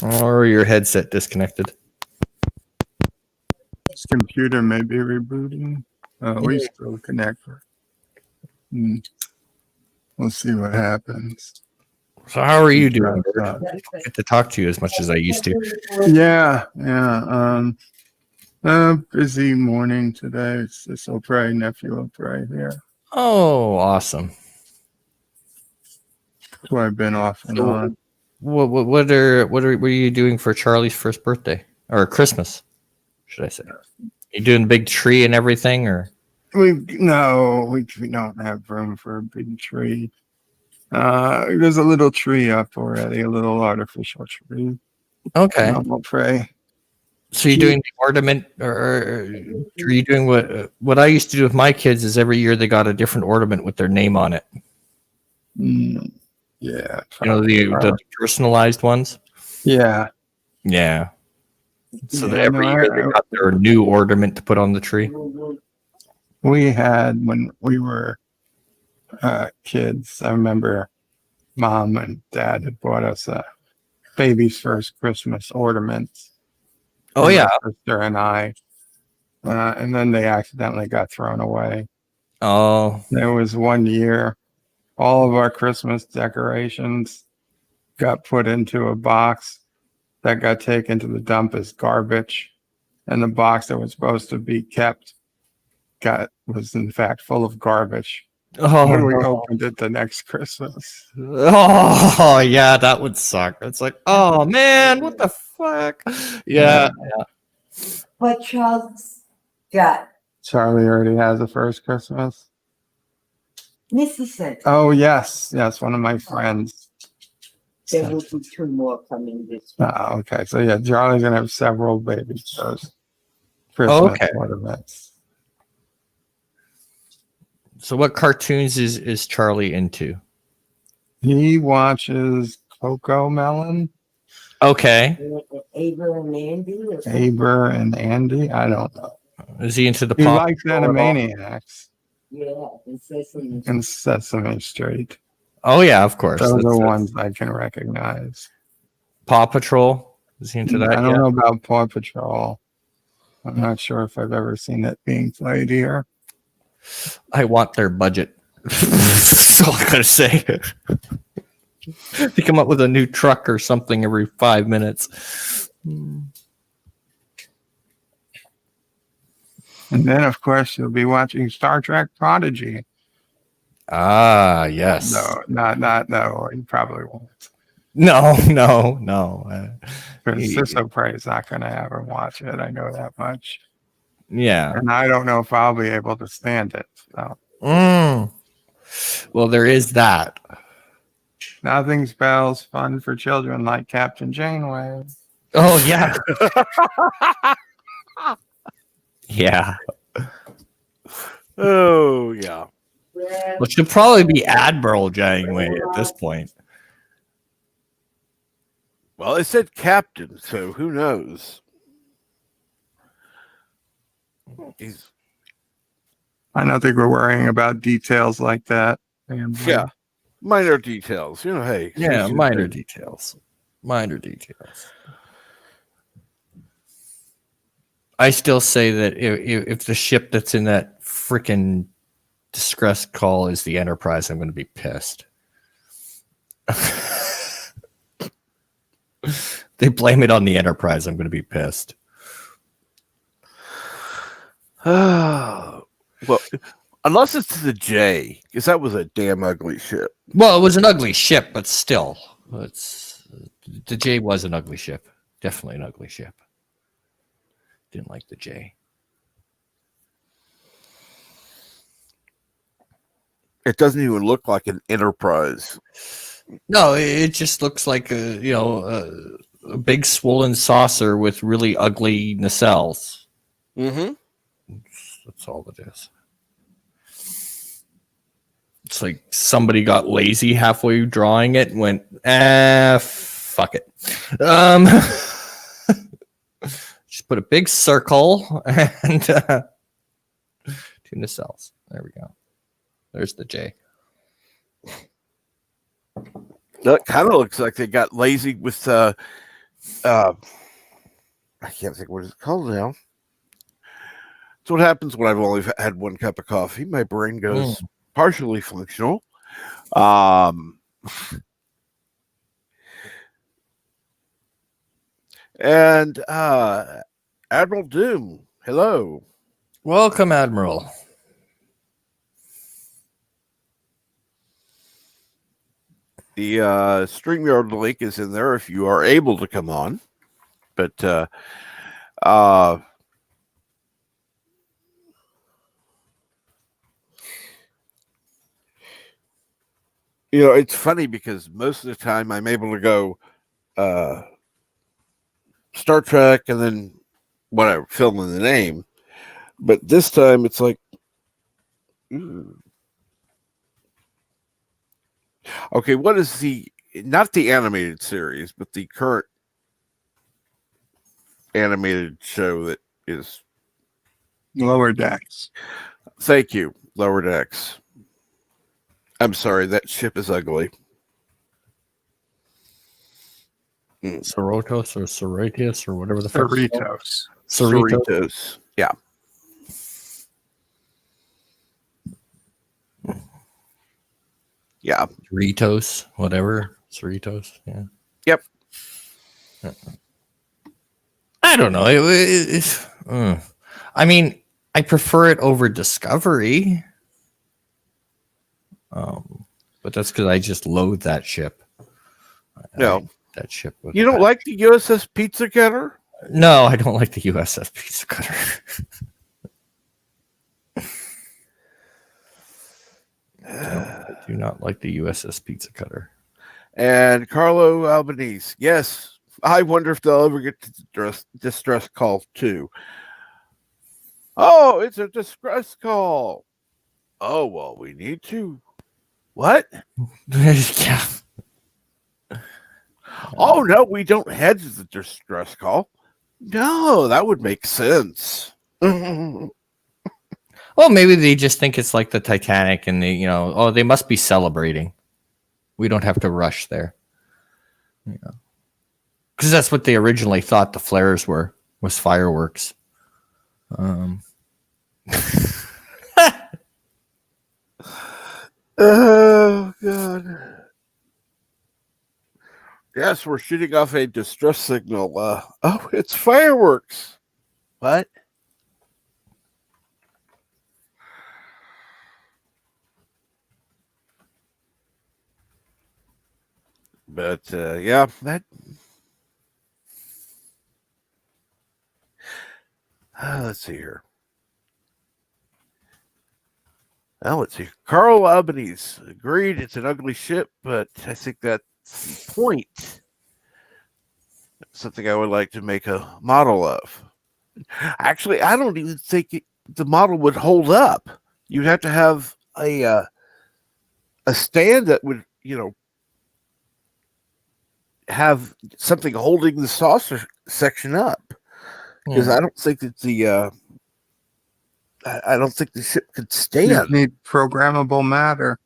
Or your headset disconnected. This computer may be rebooting. We still connected. We'll see what happens. So how are you doing? I don't get to talk to you as much as I used to. Yeah. Busy morning today. It's this O'Prey, nephew O'Prey here. Oh, awesome. So I've been off and on. What are you doing for Charlie's first birthday or Christmas? Should I say? You doing a big tree and everything, or? We don't have room for a big tree. There's a little tree up already, a little artificial tree. Okay. O'Prey. So you're doing the ornament, or are you doing what I used to do with my kids? Is every year they got a different ornament with their name on it. Yeah. You know, the personalized ones. Yeah. Yeah. So that Yeah, every year they got their new ornament to put on the tree. We had, when we were kids, I remember Mom and Dad had bought us a baby's first Christmas ornaments. Oh yeah. My sister and I. And then they accidentally got thrown away. Oh. There was one year, all of our Christmas decorations got put into a box that got taken to the dump as garbage. And the box that was supposed to be kept was in fact full of garbage. Oh, When we opened it the next Christmas. oh yeah, that would suck. It's like, oh man, what the fuck? Yeah. What Charles got? Charlie already has a first Christmas. Mississippi. Oh yes, one of my friends. There will be 2 more coming this week. Okay, so yeah, Charlie's gonna have several baby shows. Christmas ornaments. So what cartoons is Charlie into? He watches Coco Melon, Okay. Aber and Andy. or something? Aber and Andy. I don't know. Is he into the He Paw likes Patrol at all? Animaniacs Yeah, and Sesame. and Sesame Street. Oh yeah, of course. Those are That's- ones I can recognize. Paw Patrol. Is he into that? I don't yet? know about Paw Patrol. I'm not sure if I've ever seen it being played here. I want their budget. That's all I gotta say. They come up with a new truck or something every 5 minutes. And then, of course, you'll be watching Star Trek Prodigy. Ah, yes. No, you probably won't. No. Because Sisso Prey is not going to have him watch it. I know that much. Yeah. And I don't know if I'll be able to stand it. So Well, there is that. nothing spells fun for children like Captain Janeway. Oh yeah. Yeah. Oh yeah. Well, Well, she'll probably be Admiral Janeway at this point. Well, it said captain, so who knows? He's I don't think we're worrying about details like that. yeah. Minor details, hey. Yeah, who's your minor thing? details. Minor details. I still say that if the ship that's in that freaking distress call is the Enterprise, I'm going to be pissed. They blame it on the Enterprise. I'm going to be pissed. Well, unless it's the J, because that was a damn ugly ship. Well, it was an ugly ship, but still, the J was an ugly ship. Definitely an ugly ship. Didn't like the J. It doesn't even look like an Enterprise. No, it just looks like a big swollen saucer with really ugly nacelles. Mm-hmm. That's all it is. It's like somebody got lazy halfway drawing it and went, fuck it. Just put a big circle and two nacelles. There we go. There's the J. That kind of looks like they got lazy with I can't think what it's called now. It's what happens when I've only had one cup of coffee. My brain goes partially functional. And Admiral Doom, hello. Welcome, Admiral. The StreamYard link is in there if you are able to come on. But it's funny because most of the time I'm able to go Star Trek and then whatever, fill in the name. But this time it's like, okay, what is not the animated series, but the current animated show that is Lower Decks. Thank you, Lower Decks. I'm sorry, that ship is ugly. Sorotos or Soratius or whatever the fuck. Cerritos. Cerritos. Yeah. Yeah. Cerritos, whatever. Cerritos, yeah. Yep. I don't know. I mean, I prefer it over Discovery. But that's because I just loathe that ship. No. That ship. You don't like the USS Pizza Cutter? No, I don't like the USS Pizza Cutter. I do not like the USS Pizza Cutter. And Carlo Albanese. Yes. I wonder if they'll ever get to distress call 2. Oh, it's a distress call. Oh, well, we need to. What? Yeah. Oh, no, we don't head to the distress call. No, that would make sense. Well, maybe they just think it's like the Titanic and they must be celebrating. We don't have to rush there. Because that's what they originally thought the flares was fireworks. Oh, God. Yes, we're shooting off a distress signal. Oh, it's fireworks. What? But, yeah, that... let's see here. Well, let's see. Carl Albanese agreed it's an ugly ship, but I think that's the point. Something I would like to make a model of. Actually, I don't even think the model would hold up. You'd have to have a stand that would, have something holding the saucer section up. Because I don't think that I don't think the ship could You stand. need programmable matter.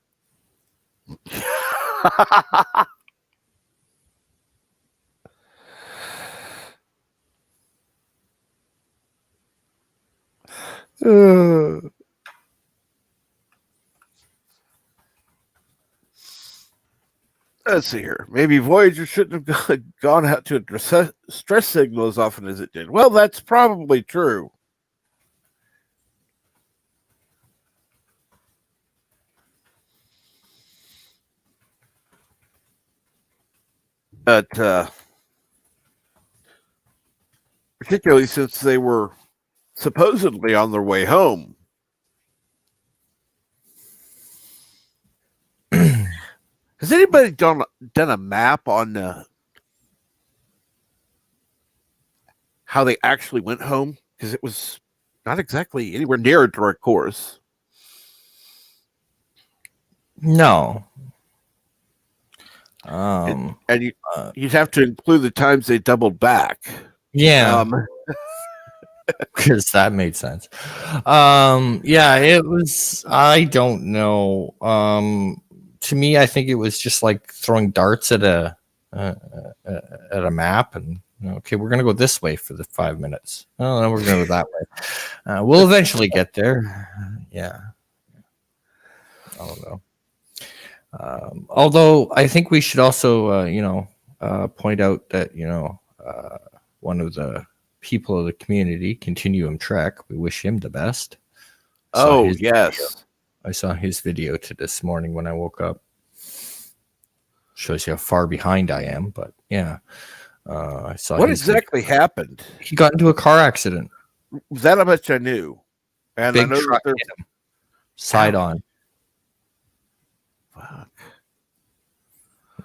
Let's see here. Maybe Voyager shouldn't have gone out to a stress signal as often as it did. Well, that's probably true. But particularly since they were supposedly on their way home. Has anybody done a map on how they actually went home? Because it was not exactly anywhere near a direct course. No. And you'd have to include the times they doubled back. Yeah. Because that made sense. Yeah, it was. I don't know. To me, I think it was just like throwing darts at a map, and okay, we're gonna go this way for the 5 minutes. Oh, no, we're gonna go that way. We'll eventually get there. Yeah. I don't know. Although I think we should also, point out that one of the people of the community, Continuum Trek, we wish him the best. Oh, yes. I saw his video this morning when I woke up. Shows you how far behind I am, but yeah. I saw what exactly happened. He got into a car accident. That much I knew. And Big I know truck hit him. Side on. Fuck.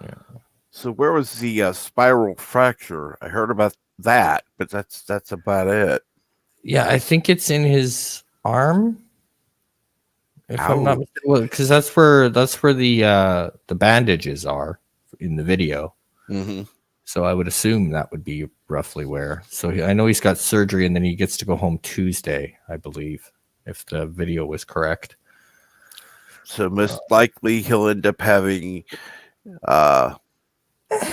Yeah. So where was the spiral fracture? I heard about that, but that's about it. Yeah, I think it's in his arm. If I'm not mistaken, because that's where the bandages are in the video. Mm-hmm. So I would assume that would be roughly where. So I know he's got surgery, and then he gets to go home Tuesday, I believe, if the video was correct. So most likely he'll end up having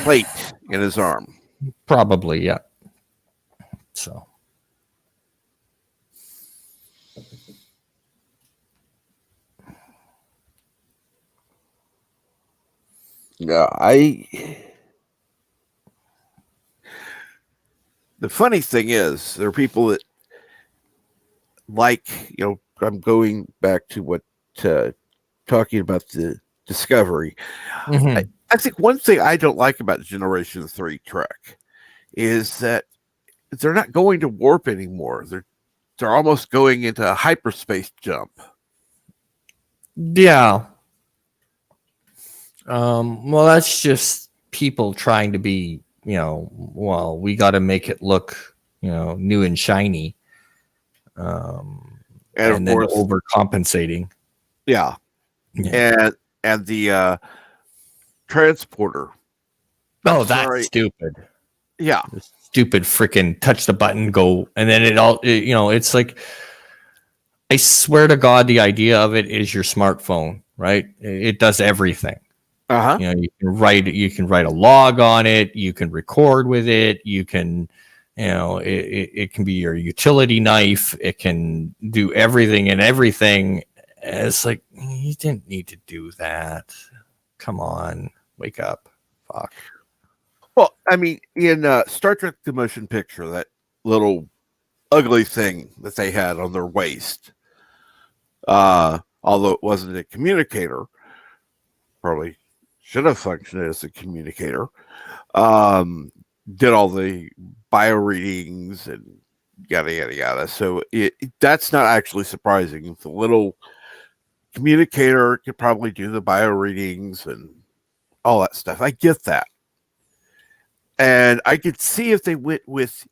plate in his arm. Probably, yeah. So. Yeah, the funny thing is, there are people that I'm going back to what talking about the Discovery. Mm-hmm. I think one thing I don't like about Generation 3 Trek is that they're not going to warp anymore. They're almost going into a hyperspace jump. Yeah. Well, that's just people trying to be, we got to make it look, new and shiny. And then course, overcompensating. Yeah. And the transporter. Oh, that's stupid. Yeah. Stupid freaking touch the button, go, and then it's like, I swear to God, the idea of it is your smartphone, right? It does everything. Uh-huh. You can write a log on it, you can record with it, you can, it can be your utility knife, it can do everything and everything. It's like, you didn't need to do that. Come on, wake up. Fuck. Well, I mean, in Star Trek The Motion Picture, that little ugly thing that they had on their waist, although it wasn't a communicator, probably should have functioned as a communicator, did all the bio readings and yada, yada, yada. So that's not actually surprising. The little communicator could probably do the bio readings and all that stuff. I get that. And I could see if they went with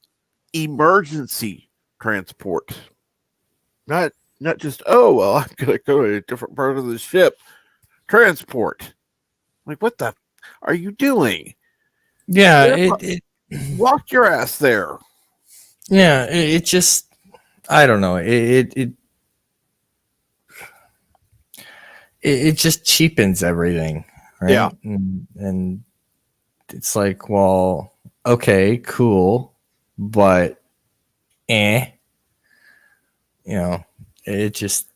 emergency transport. Not just, oh, well, I'm going to go to a different part of the ship. Transport. Like, what the are you doing? Yeah, walk your ass there. Yeah, it just, I don't know. It just cheapens everything, right? Yeah. And it's like, well, okay, cool, but it just,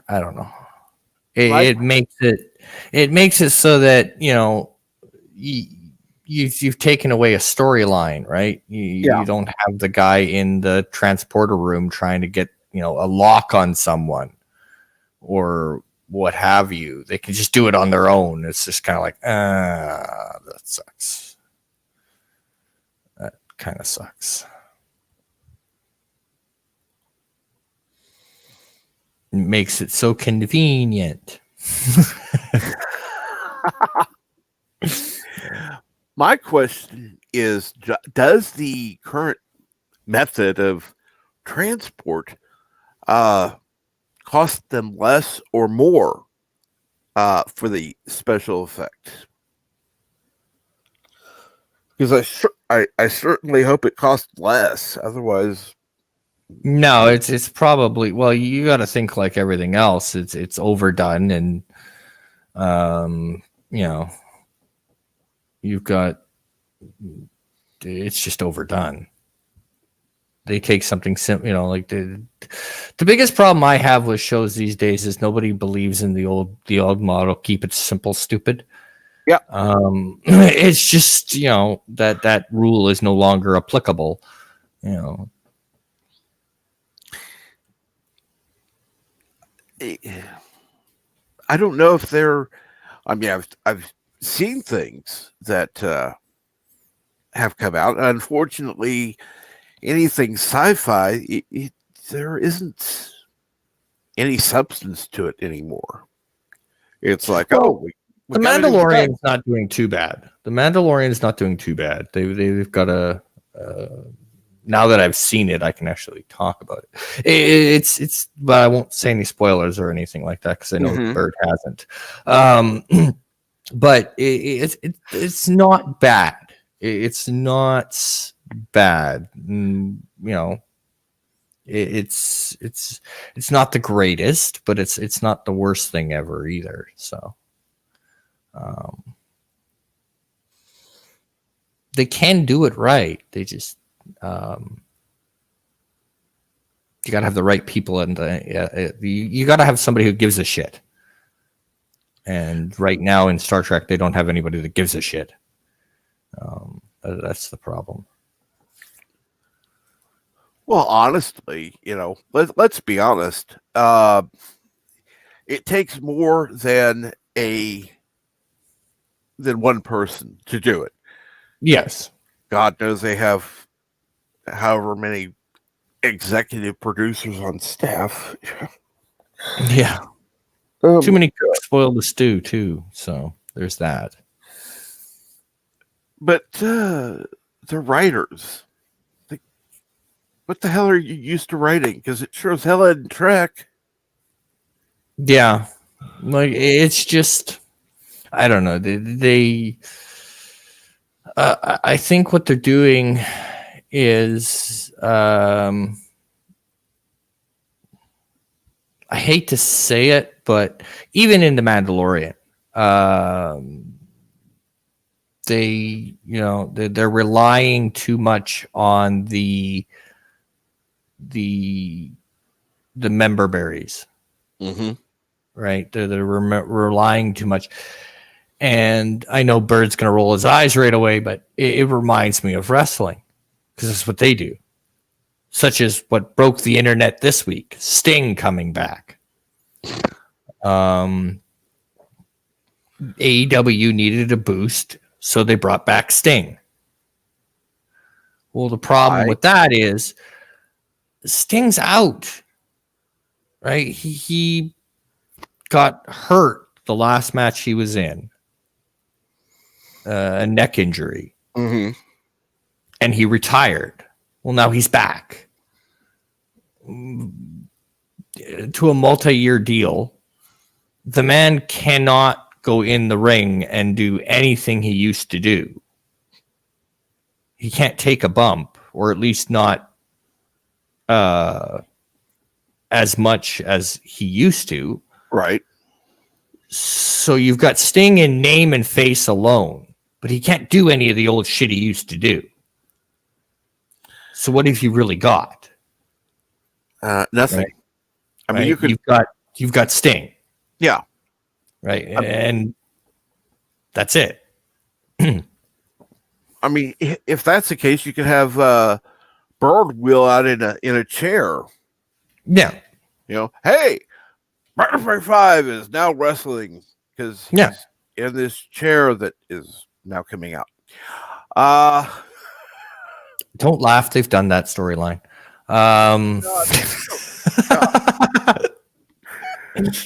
I don't know. It makes it so that, you've taken away a storyline, right? You don't have the guy in the transporter room trying to get, a lock on someone or what have you. They can just do it on their own. It's just kind of like, that sucks. That kind of sucks. It makes it so convenient. My question is, does the current method of transport cost them less or more for the special effects? Because I certainly hope it costs less. Otherwise, no, it's probably, well, you got to think like everything else. It's overdone, and you've got, it's just overdone. They take something simple, like the biggest problem I have with shows these days is nobody believes in the old model. Keep it simple, stupid. Yeah. It's just, that rule is no longer applicable. I don't know if they're. I mean, I've seen things that have come out. Unfortunately, anything sci-fi, there isn't any substance to it anymore. It's like, we The Mandalorian's not doing too bad. They've got a. Now that I've seen it, I can actually talk about it. It's, but I won't say any spoilers or anything like that because I know Bird hasn't. But it's not bad. It's not bad. It's not the greatest, but it's not the worst thing ever either. So, they can do it right. They just, you got to have the right people, and you got to have somebody who gives a shit. And right now in Star Trek, they don't have anybody that gives a shit. That's the problem. Well, honestly, let's be honest. It takes more than one person to do it. Yes. God knows they have however many executive producers on staff. Yeah. Too many cooks spoil the stew too. So there's that. But the writers, what the hell are you used to writing? Because it sure as hell isn't Trek. Yeah. Like, it's just, I don't know. They I think what they're doing is, I hate to say it, but even in The Mandalorian, they're relying too much on the member berries. Mm-hmm. Right? They're relying too much. And I know Bird's going to roll his eyes right away, but it reminds me of wrestling because that's what they do. Such as what broke the internet this week, Sting coming back. AEW needed a boost, so they brought back Sting. Well, the problem with that is Sting's out, right? He got hurt the last match he was in. A neck injury, and he retired. Well, now he's back to a multi-year deal. The man cannot go in the ring and do anything he used to do. He can't take a bump, or at least not as much as he used to. Right. So you've got Sting in name and face alone, but he can't do any of the old shit he used to do. So what have you really got? Nothing. Right? I mean, you've got Sting. Yeah. Right. And that's it. I mean, if that's the case, you could have Bird wheel out in a chair. Yeah. You know, hey, Butterfly 5 is now wrestling because he's Yeah. in this chair that is now coming out. Don't laugh. They've done that storyline.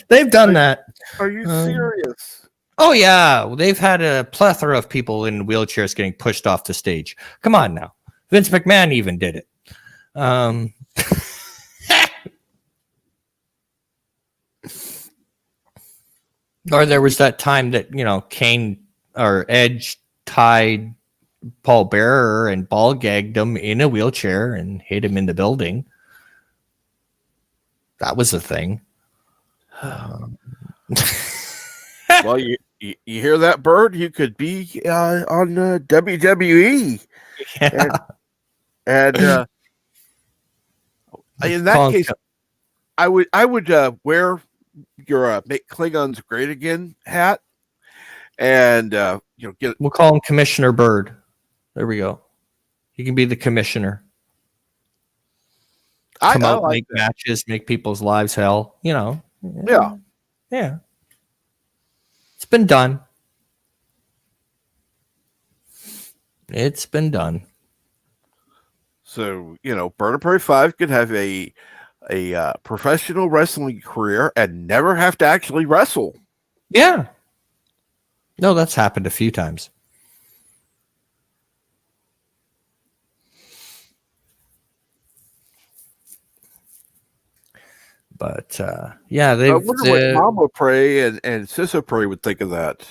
They've done that. Are you serious? Oh yeah, they've had a plethora of people in wheelchairs getting pushed off the stage. Come on now, Vince McMahon even did it. Or there was that time that Kane or Edge tied Paul Bearer and ball gagged him in a wheelchair and hit him in the building. That was a thing. Well, you hear that, Bird? You could be on WWE, Yeah. and in that Kong- case, I would wear your "Make Klingons Great Again" hat, and get We'll call him Commissioner Bird. There we go. He can be the commissioner. Come out, like make matches, make people's lives hell. Yeah. Yeah. It's been done. It's been done. So, Bird of Prey 5 could have a professional wrestling career and never have to actually wrestle. Yeah. No, that's happened a few times. But yeah, I wonder what Mama Prey and Sissa Prey would think of that.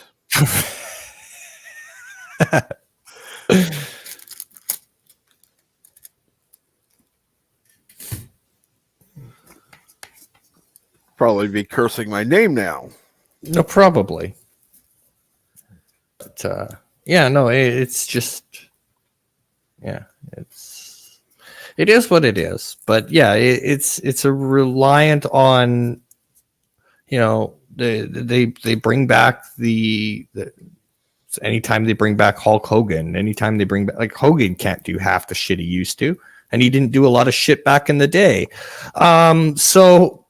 Probably be cursing my name now. No, probably. But yeah, no, it's just, yeah, it is what it is. But yeah, it's a reliant on, they bring back the anytime they bring back Hulk Hogan, anytime they bring back, like, Hogan can't do half the shit he used to, and he didn't do a lot of shit back in the day. So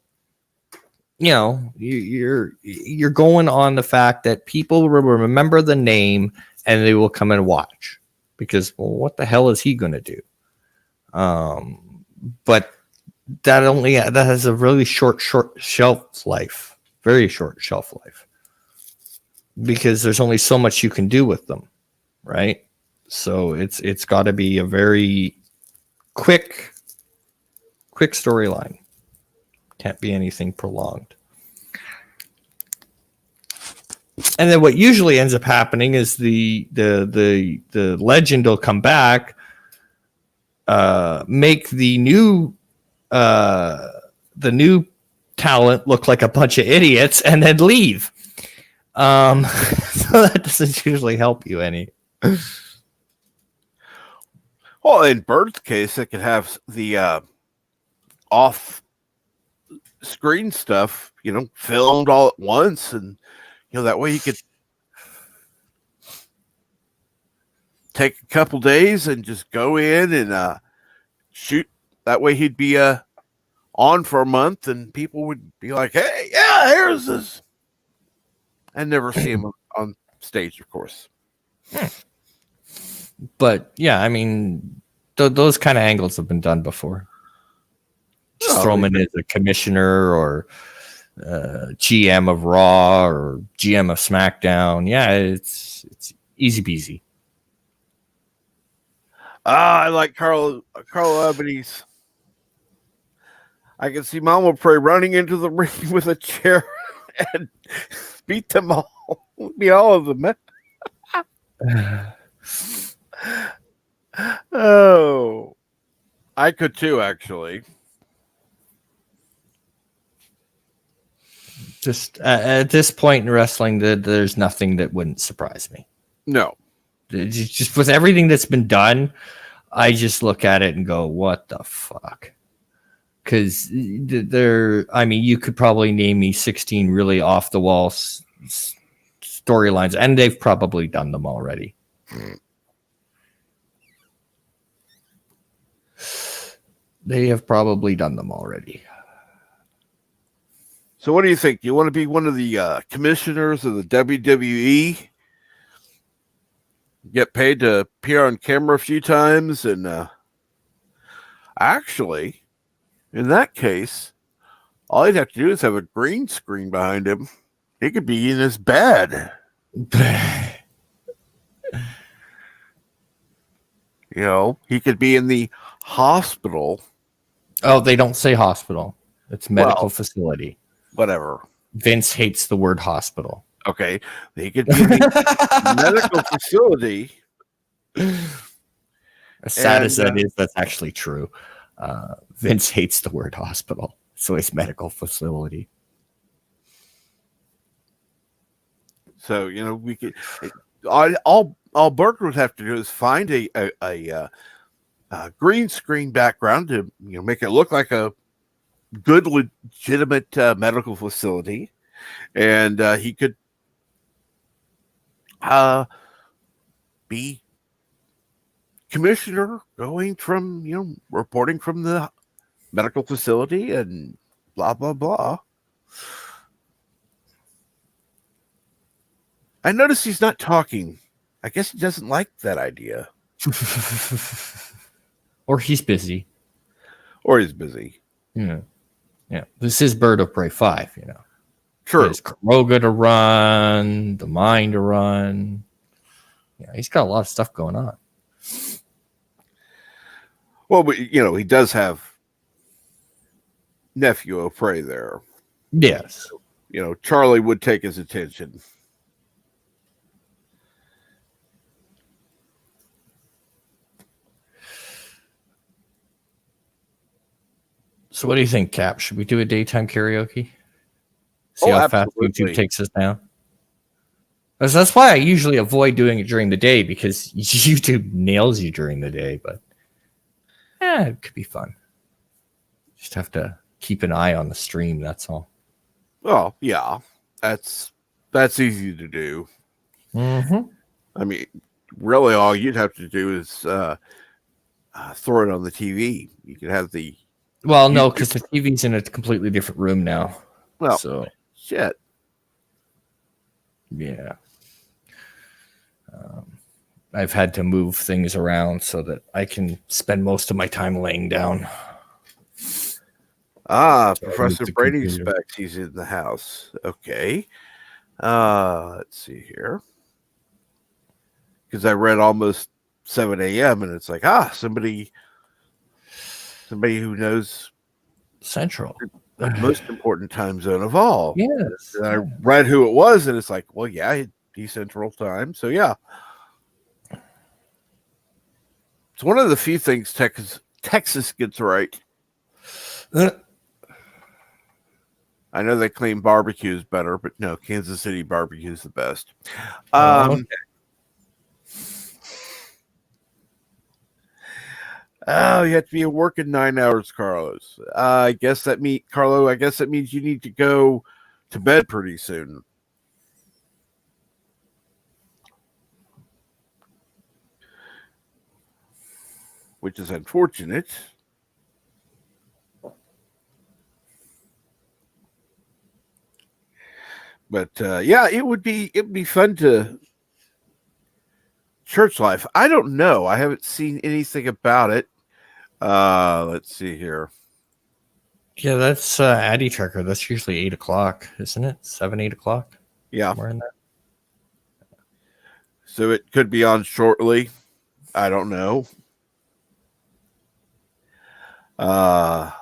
you're going on the fact that people will remember the name and they will come and watch because, well, what the hell is he going to do? But that has a really short shelf life, very short shelf life, because there's only so much you can do with them, right? So it's got to be a very quick storyline. Can't be anything prolonged. And then what usually ends up happening is the legend will come back, make the new talent look like a bunch of idiots, and then leave. So that doesn't usually help you any. Well, in Bird's case, it could have the off screen stuff, filmed all at once, and that way he could take a couple days and just go in and shoot. That way he'd be on for a month, and people would be like, "Hey, yeah, here's this," and never see him on stage, of course. But yeah, I mean, those kind of angles have been done before. Just throw him in as a commissioner or GM of Raw or GM of SmackDown. Yeah, it's easy peasy. I like Carl Albanese. I can see Mama Prey running into the ring with a chair and beat them all. Be all of them. Oh, I could too, actually. Just at this point in wrestling, there's nothing that wouldn't surprise me. No. Just with everything that's been done, I just look at it and go, what the fuck? Because you could probably name me 16 really off the wall storylines, and they've probably done them already. They have probably done them already. So what do you think? Do you want to be one of the commissioners of the WWE? Get paid to appear on camera a few times, and actually, in that case, all he'd have to do is have a green screen behind him. He could be in his bed. You know, he could be in the hospital. Oh, they don't say hospital. It's medical Well- facility. Whatever. Vince hates the word hospital. Okay. He could be in the medical facility. As sad as And, that is, that's actually true. Vince hates the word hospital, so it's medical facility. So, you know, we could all Burger would have to do is find a green screen background to, you know, make it look like a good, legitimate medical facility, and he could be commissioner, going from, you know, reporting from the medical facility and blah blah blah. I notice he's not talking. I guess he doesn't like that idea, Or he's busy. or he's busy. Yeah. Yeah. This is Bird of Prey 5, you know. True. There's Kroga to run, the mine to run. Yeah, he's got a lot of stuff going on. Well, but, you know, he does have nephew O'Prey there. Yes. You know, Charlie would take his attention. So what do you think, Cap? Should we do a daytime karaoke? See Oh, how fast absolutely. YouTube takes us down? That's why I usually avoid doing it during the day, because YouTube nails you during the day, but it could be fun. Just have to keep an eye on the stream, that's all. Oh, yeah. That's easy to do. Mm-hmm. I mean, really all you'd have to do is throw it on the TV. You could have the Well, no, because the TV's in a completely different room now. well So, shit. yeah. I've had to move things around so that I can spend most of my time laying down. Professor the Brady computer. expects he's in the house. Okay. Let's see here. Because I read almost 7 a.m. and it's like, somebody who knows Central. the most important time zone of all. Yes. And I read who it was, and it's like, well, yeah, he's Central Time. So yeah. It's one of the few things Texas gets right. I know they claim barbecue is better, but no, Kansas City barbecue is the best. Okay. Oh, you have to be working 9 hours, Carlos. I guess that means you need to go to bed pretty soon. Which is unfortunate. But yeah, it'd be fun to church life. I don't know. I haven't seen anything about it. Let's see here. Yeah, that's Addy Tracker. That's usually 8 o'clock, isn't it? 7, 8 o'clock? Yeah. Somewhere in there. So it could be on shortly. I don't know. About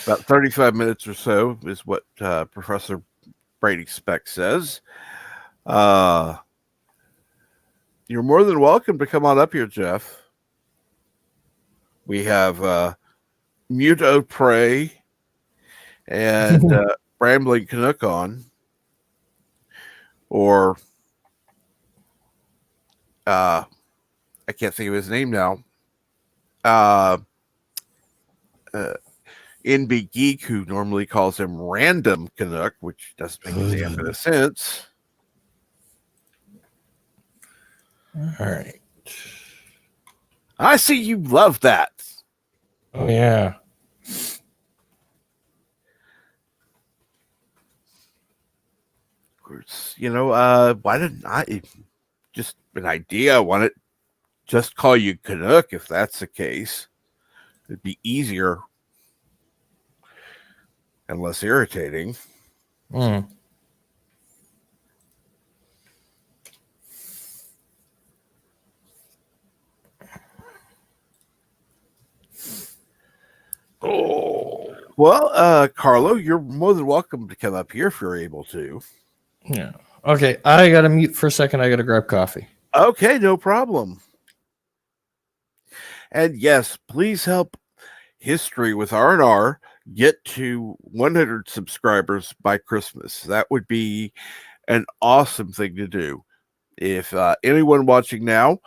35 minutes or so is what Professor Brady Speck says. You're more than welcome to come on up here, Jeff. We have Mute O'Prey and Brambling Canuck on. Or I can't think of his name now. NB Geek, who normally calls him Random Canuck, which doesn't make a damn bit of sense. All right. I see you love that. Oh yeah. Of course, why didn't I just an idea? Why not just call you Canuck if that's the case? It'd be easier and less irritating. Mm. Oh. Well, Carlo, you're more than welcome to come up here if you're able to. Yeah. Okay, I gotta mute for a second. I gotta grab coffee. Okay, no problem. And yes, please help History with R&R get to 100 subscribers by Christmas. That would be an awesome thing to do. If anyone watching now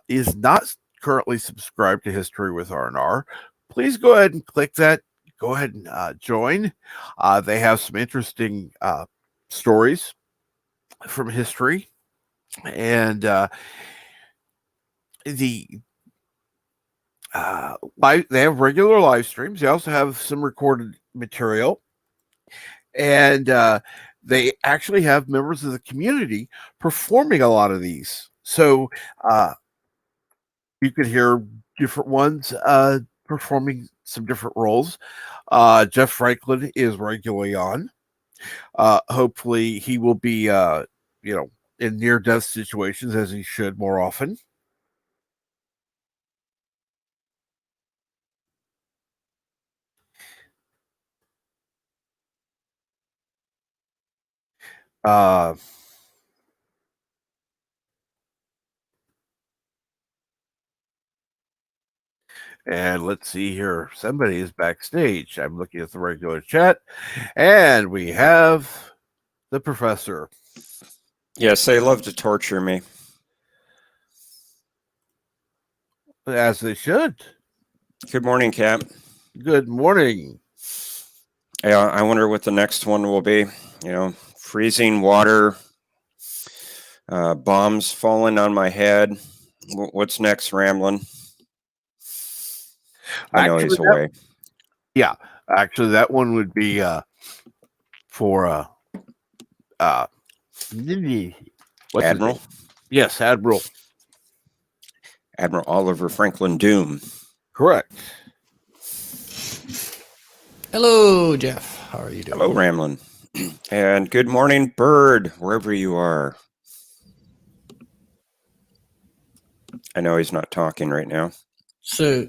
is not currently subscribed to History with R&R, please go ahead and click that. Go ahead and join. They have some interesting stories from history, and they have regular live streams. They also have some recorded material, and they actually have members of the community performing a lot of these. So you could hear different ones performing some different roles. Jeff Franklin is regularly on. Hopefully he will be, in near-death situations, as he should more often. And let's see here. Somebody is backstage. I'm looking at the regular chat, and we have the professor. Yes, they love to torture me. As they should. Good morning, Cap. Good morning. Yeah, I wonder what the next one will be. Freezing water, bombs falling on my head. What's next, Ramblin'? I know he's away. Yeah, actually, that one would be for Admiral? Yes, Admiral. Admiral Oliver Franklin Doom. Correct. Hello, Jeff. How are you doing? Hello, Ramblin'. And good morning, Bird, wherever you are. I know he's not talking right now. So,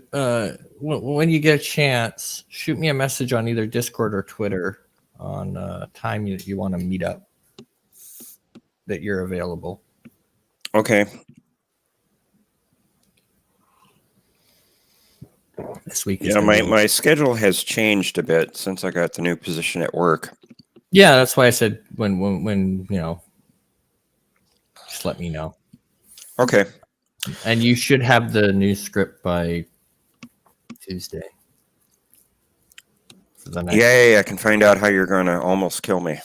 when you get a chance, shoot me a message on either Discord or Twitter on time you want to meet up, that you're available. Okay. This week. Yeah, my schedule has changed a bit since I got the new position at work. Yeah, that's why I said when just let me know. Okay. And you should have the new script by Tuesday. For the next Yay, I can find out how you're going to almost kill me.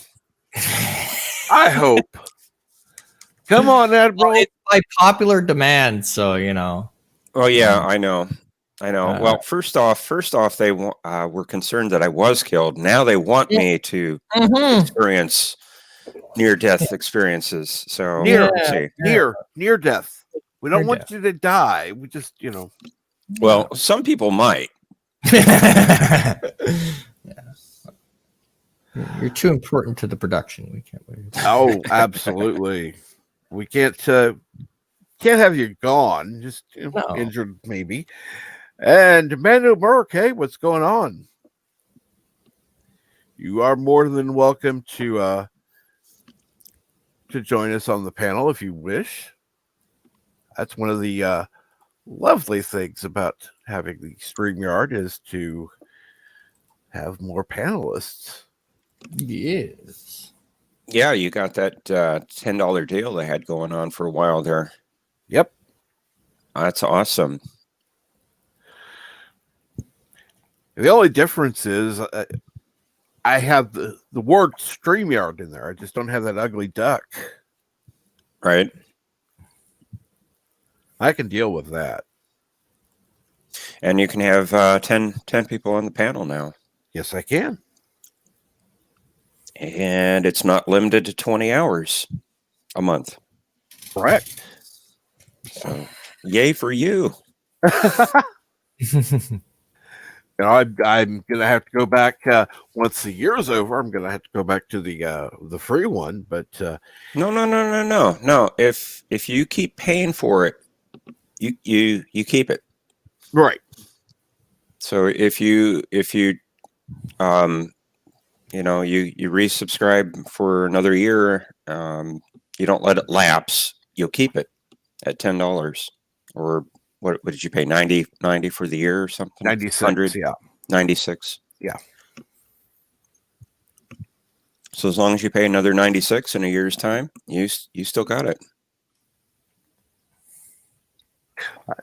I hope. Come on, Admiral. Well, it's by popular demand, so Oh yeah, I know. Well, first off, they were concerned that I was killed. Now they want me to experience near-death experiences. So near death. We don't want you to die. We just, Well, some people might. Yeah. You're too important to the production. We can't wait. Oh, absolutely. We can't have you gone. Just injured, maybe. And Manu Burke, hey, what's going on? You are more than welcome to join us on the panel if you wish. That's one of the lovely things about having the StreamYard is to have more panelists. Yes. Yeah, you got that $10 deal they had going on for a while there. Yep. That's awesome. The only difference is I have the word StreamYard in there. I just don't have that ugly duck. Right. I can deal with that. And you can have 10 people on the panel now. Yes, I can. And it's not limited to 20 hours a month. Correct. So, yay for you. You know, I'm gonna have to go back once the year's over. I'm gonna have to go back to the free one. But No. If you keep paying for it, you keep it. right, So if you you resubscribe for another year, you don't let it lapse. You'll keep it at $10, or what did you pay? 90 for the year or something? 96. Yeah, 96. Yeah. So as long as you pay another 96 in a year's time, you still got it.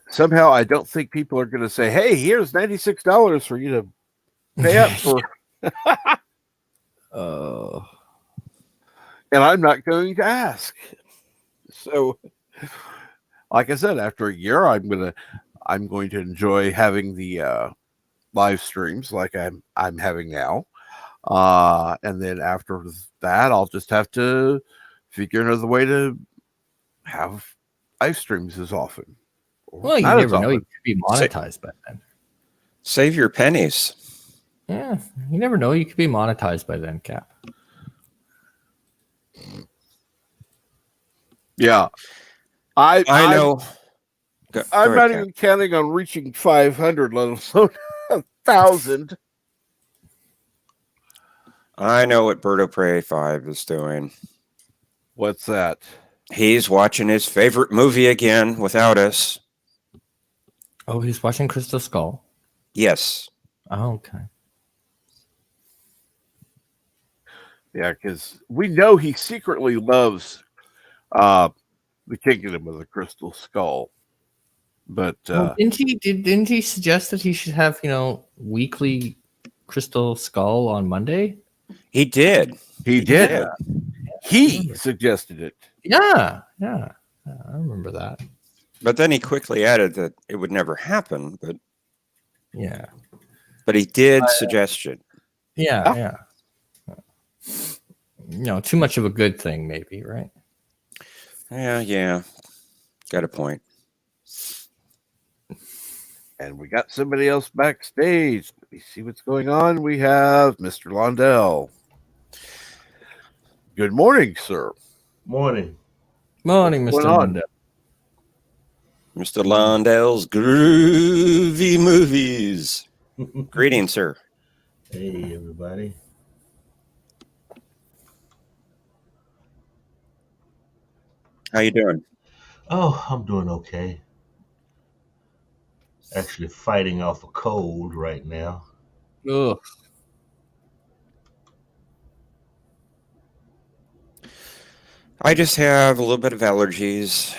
somehow I don't think people are going to say, "Hey, here's $96 for you to pay up for." And I'm not going to ask. So, like I said, after a year, I'm going to enjoy having the live streams like I'm having now, and then after that, I'll just have to figure another way to have live streams as often. Well, you Not as never know. You often. could be monetized by then. Save your pennies. Yeah, you never know. You could be monetized by then, Cap. Yeah, I know. I'm Go not ahead, even counting on reaching 500, let alone 1,000. I know what Birdo Prey 5 is doing. What's that? He's watching his favorite movie again without us. Oh, he's watching Crystal Skull. Yes. Oh, okay. Yeah, because we know he secretly loves the Kingdom of the Crystal Skull. But Well, didn't he suggest that he should have, weekly Crystal Skull on Monday? He did. he did. He suggested it. Yeah. I remember that. But then he quickly added that it would never happen, Yeah. but he did suggest it. Yeah. Too much of a good thing, maybe, right? Yeah. Got a point. And we got somebody else backstage. Let me see what's going on. We have Mr. Londell. Good morning, sir. Morning. Morning, What's Mr. going on? Lundell. Mr. Londell's Groovy Movies. Greetings, sir. Hey, everybody. How you doing? Oh, I'm doing okay. Actually fighting off a cold right now. Ugh. I just have a little bit of allergies.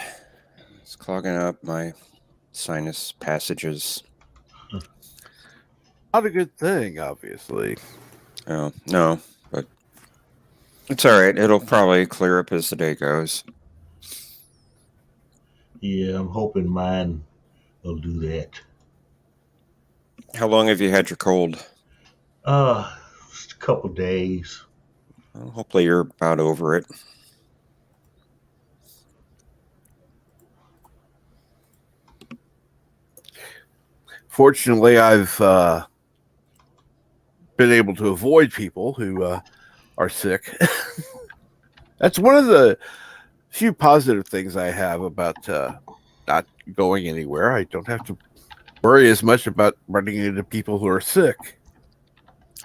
It's clogging up my sinus passages. Not a good thing, obviously. Oh, no, but it's all right. It'll probably clear up as the day goes. Yeah, I'm hoping mine will do that. How long have you had your cold? Just a couple days. Well, hopefully you're about over it. Fortunately, I've been able to avoid people who are sick. That's one of the few positive things I have about not going anywhere. I don't have to worry as much about running into people who are sick.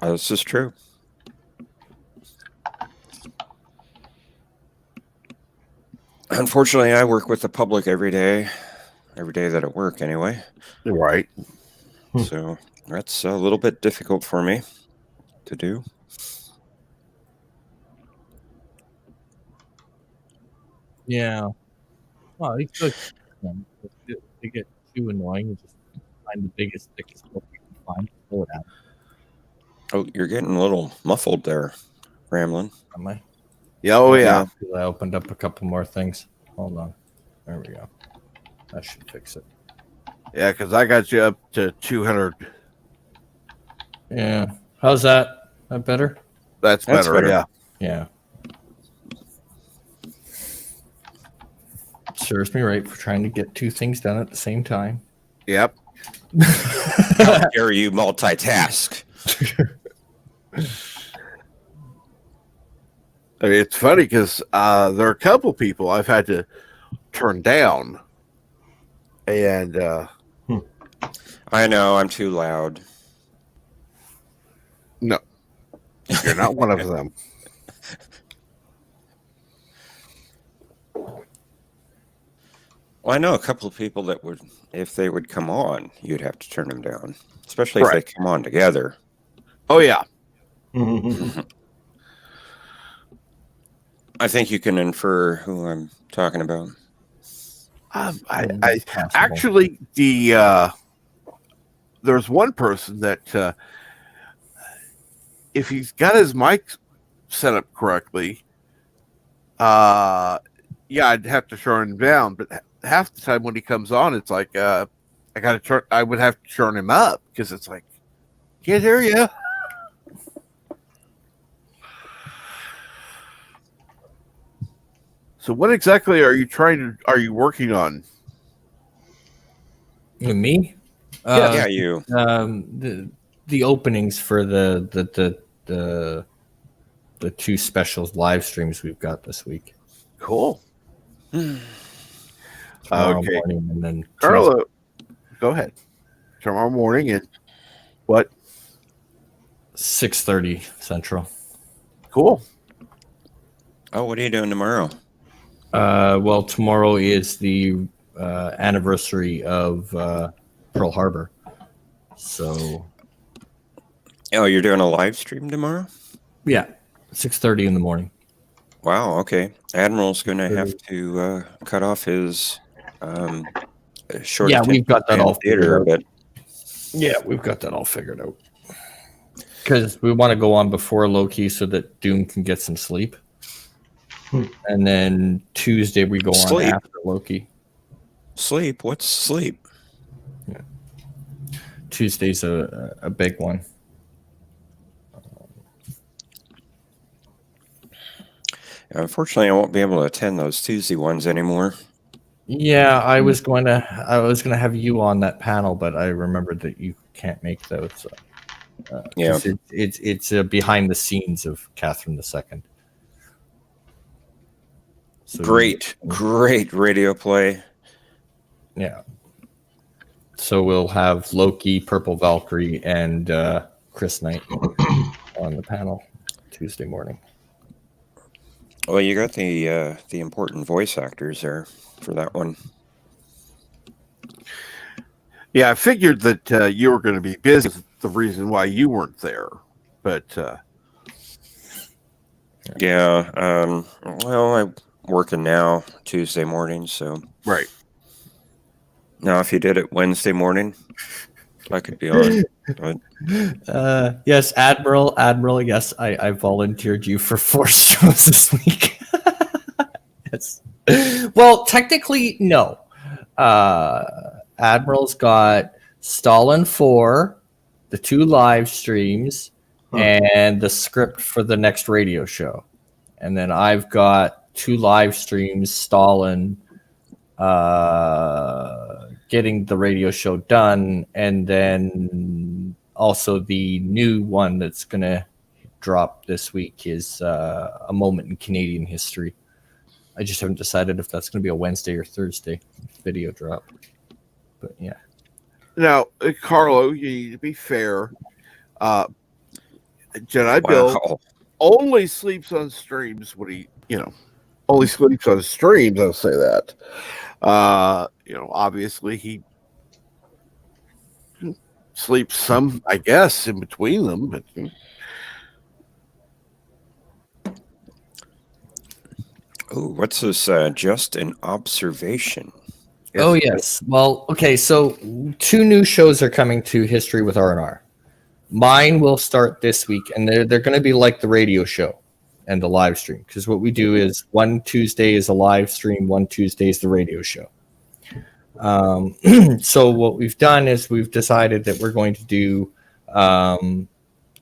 This is true. Unfortunately, I work with the public every day that I work anyway. Right. So that's a little bit difficult for me to do. Yeah. Well, you could. They get too annoying. You just find the biggest, thickest book you can find. Pull it out. Oh, you're getting a little muffled there, Ramlin. Am I? Yeah. Oh, yeah. I opened up a couple more things. Hold on. There we go. That should fix it. Yeah, because I got you up to 200. Yeah. How's that? That better? That's better. better. Yeah. Yeah. Serves me right for trying to get two things done at the same time. Yep. How dare you multitask? I mean, it's funny because there are a couple people I've had to turn down, and I know I'm too loud. no, you're not one of them. Well, I know a couple of people that would, if they would come on, you'd have to turn them down, especially if they Correct. come on together. Oh yeah, I think you can infer who I'm talking about. I Possible. actually there's one person that if he's got his mic set up correctly, yeah, I'd have to turn him down, but half the time when he comes on, it's like I would have to turn him up because it's like can't hear you. So what exactly are you working on? Me? Yeah, you. The openings for the two specials live streams we've got this week. Cool. Tomorrow Okay. morning and then Carlo, go ahead. Tomorrow morning at what? 6:30 Central. Cool. Oh, what are you doing tomorrow? Well, tomorrow is the anniversary of Pearl Harbor. So Oh, you're doing a live stream tomorrow? yeah, 6:30 in the morning. Wow. Okay. Admiral's going to have to cut off his short. Yeah, we've got that all theater, figured but Yeah, we've got that all figured out. Because we want to go on before Loki so that Doom can get some sleep. And then Tuesday we go on Sleep? after Loki. sleep. What's sleep? Tuesday's a big one. Unfortunately, I won't be able to attend those Tuesday ones anymore. Yeah, I was gonna have you on that panel, but I remembered that you can't make those. So, Yeah. 'cause it's behind the scenes of Catherine II. So, Great radio play. Yeah. So we'll have Loki, Purple Valkyrie, and Chris Knight on the panel Tuesday morning. Well, you got the important voice actors there for that one. Yeah, I figured that you were going to be busy. That's the reason why you weren't there. But Yeah. Well, I'm working now Tuesday morning, so right. now if you did it Wednesday morning, I could be on. But Yes, Admiral. Yes, I volunteered you for 4 shows this week. Yes. Well, technically, no. Admiral's got Stalin 4, the 2 live streams, and the script for the next radio show. And then I've got 2 live streams, Stalin, getting the radio show done, and then also the new one that's going to drop this week is A Moment in Canadian History. I just haven't decided if that's going to be a Wednesday or Thursday video drop. But yeah. Now, Carlo, you need to be fair. Jedi Bill wow. only sleeps on streams when he, only sleeps on streams. I'll say that. Obviously he sleeps some, I guess, in between them. But Oh, what's this? Just an observation. Oh yes. Well, okay. So 2 new shows are coming to History with R&R. Mine will start this week, and they're going to be like the radio show and the live stream. Because what we do is one Tuesday is a live stream, one Tuesday is the radio show. So what we've done is we've decided that we're going to do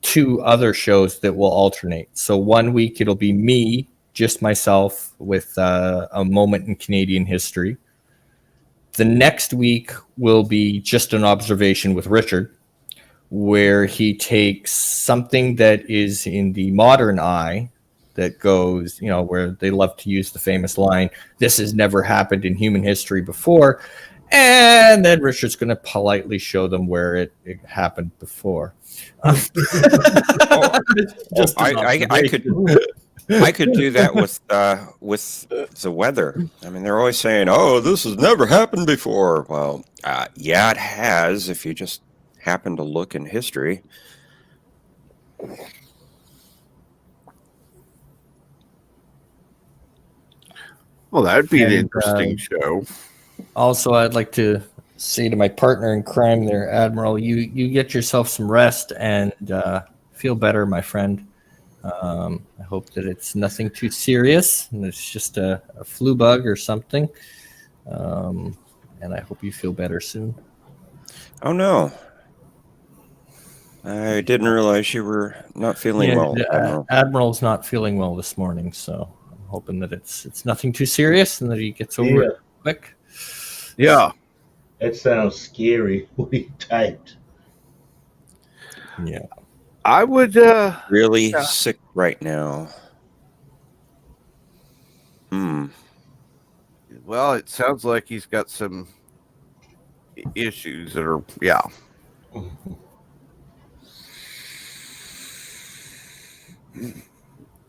2 other shows that will alternate. So one week it'll be me, just myself, with a moment in Canadian history. The next week will be just an observation with Richard, where he takes something that is in the modern eye that goes, where they love to use the famous line, "This has never happened in human history before." And then Richard's going to politely show them where it happened before. Just an I could do that with the weather. I mean, they're always saying, "Oh, this has never happened before." Well, yeah, it has. If you just happen to look in history. Well, that'd be an And, interesting show. Also, I'd like to say to my partner in crime there, Admiral, you get yourself some rest and feel better, my friend. I hope that it's nothing too serious and it's just a flu bug or something. And I hope you feel better soon. Oh no, I didn't realize you were not feeling well. Admiral. Admiral's not feeling well this morning, so I'm hoping that it's nothing too serious and that he gets over it quick. Yeah. That sounds scary. What he typed. Yeah. I would Really sick right now. Well, it sounds like he's got some issues that are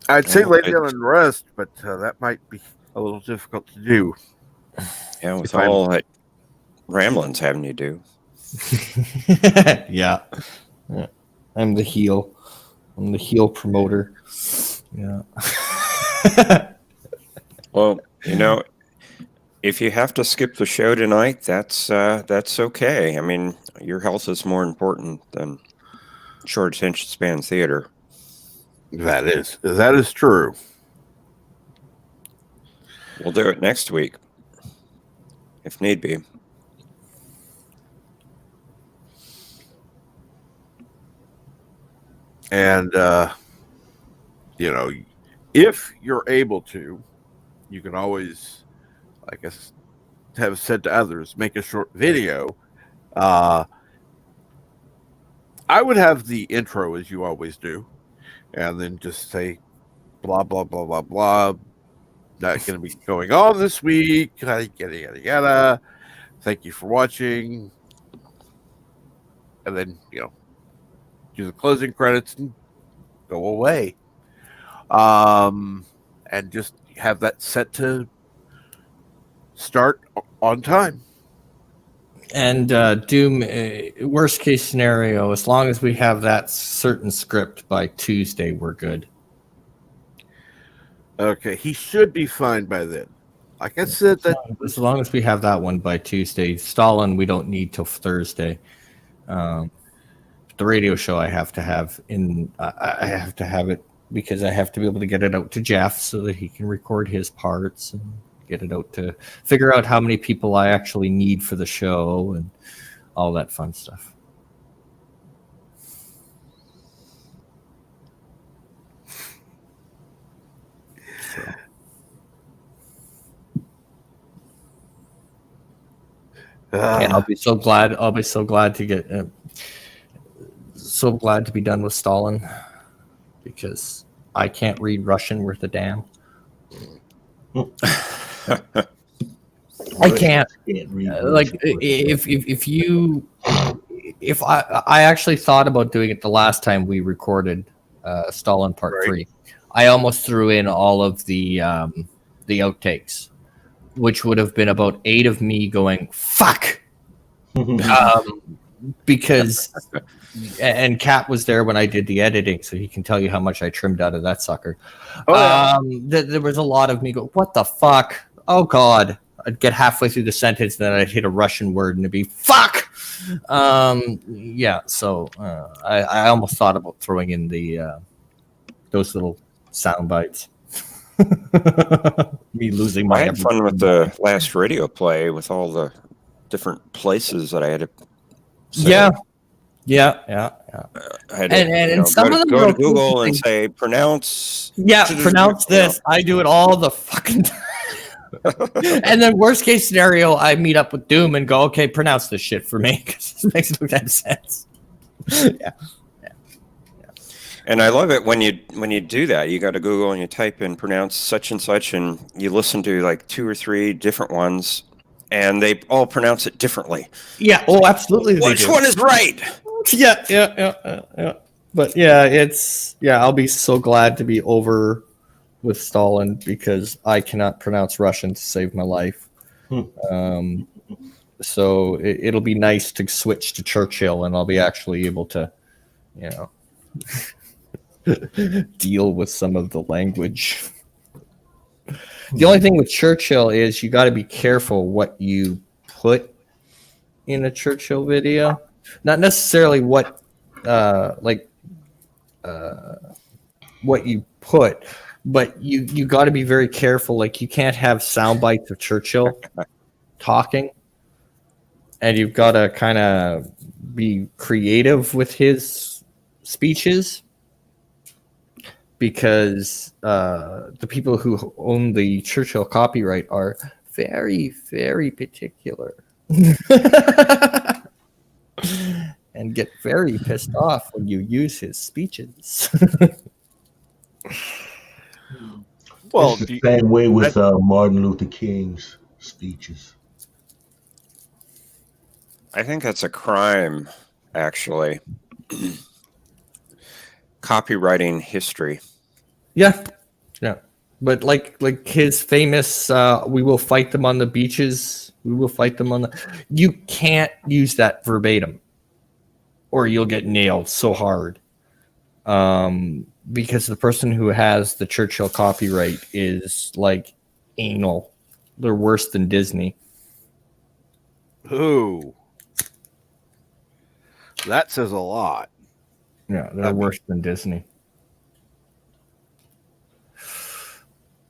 I'd say lay down and rest, but that might be a little difficult to do. Yeah, with all that rambling's having you do. Yeah. I'm the heel. I'm the heel promoter. Yeah. Well, if you have to skip the show tonight, that's okay. I mean, your health is more important than short attention span theater. That is true. We'll do it next week, if need be. And if you're able to, you can always, I guess, have said to others, make a short video. I would have the intro as you always do, and then just say blah blah blah blah blah. Not going to be going on this week. Yada yada yada. Thank you for watching, and then do the closing credits and go away. And just have that set to start on time. And Doom, worst case scenario, as long as we have that certain script by Tuesday, we're good. Okay, he should be fine by then. Like I said, that as long as we have that one by Tuesday, Stalin, we don't need till Thursday. The radio show I have to have I have to have it because I have to be able to get it out to Jeff so that he can record his parts and get it out to figure out how many people I actually need for the show and all that fun stuff. And I'll be so glad to get so glad to be done with Stalin because I can't read Russian worth a damn. I can't. Like if I actually thought about doing it the last time we recorded Stalin Part 3. I almost threw in all of the outtakes, which would have been about 8 of me going fuck, because and Kat was there when I did the editing, so he can tell you how much I trimmed out of that sucker. There was a lot of me go, what the fuck? Oh God. I'd get halfway through the sentence, and then I'd hit a Russian word, and it'd be fuck. Yeah. So I almost thought about throwing in the those little sound bites. Me losing my. I had fun with the last radio play with all the different places that I had to. Yeah. I had to, And some of them go to are Google and interesting. say pronounce. Yeah, pronounce you know. this. I do it all the fucking time. And then worst case scenario, I meet up with Doom and go, okay, pronounce this shit for me because it makes no damn sense. Yeah. And I love it when you do that. You go to Google and you type in pronounce such and such, and you listen to like 2 or 3 different ones, and they all pronounce it differently. Yeah. Oh, absolutely. Which one is right? Yeah. But yeah, I'll be so glad to be over with Stalin because I cannot pronounce Russian to save my life. So it'll be nice to switch to Churchill, and I'll be actually able to, deal with some of the language. The only thing with Churchill is you got to be careful what you put in a Churchill video. Not necessarily what what you put, but you got to be very careful. Like you can't have sound bites of Churchill talking, and you've got to kind of be creative with his speeches. Because the people who own the Churchill copyright are very, very particular and get very pissed off when you use his speeches. Well, It's the same way with Martin Luther King's speeches. I think that's a crime, actually. Copywriting history. Yeah. But like his famous we will fight them on the beaches. We will fight them on the. You can't use that verbatim, or you'll get nailed so hard. Because the person who has the Churchill copyright is like anal. They're worse than Disney. Ooh, that says a lot. Yeah, they're worse than Disney.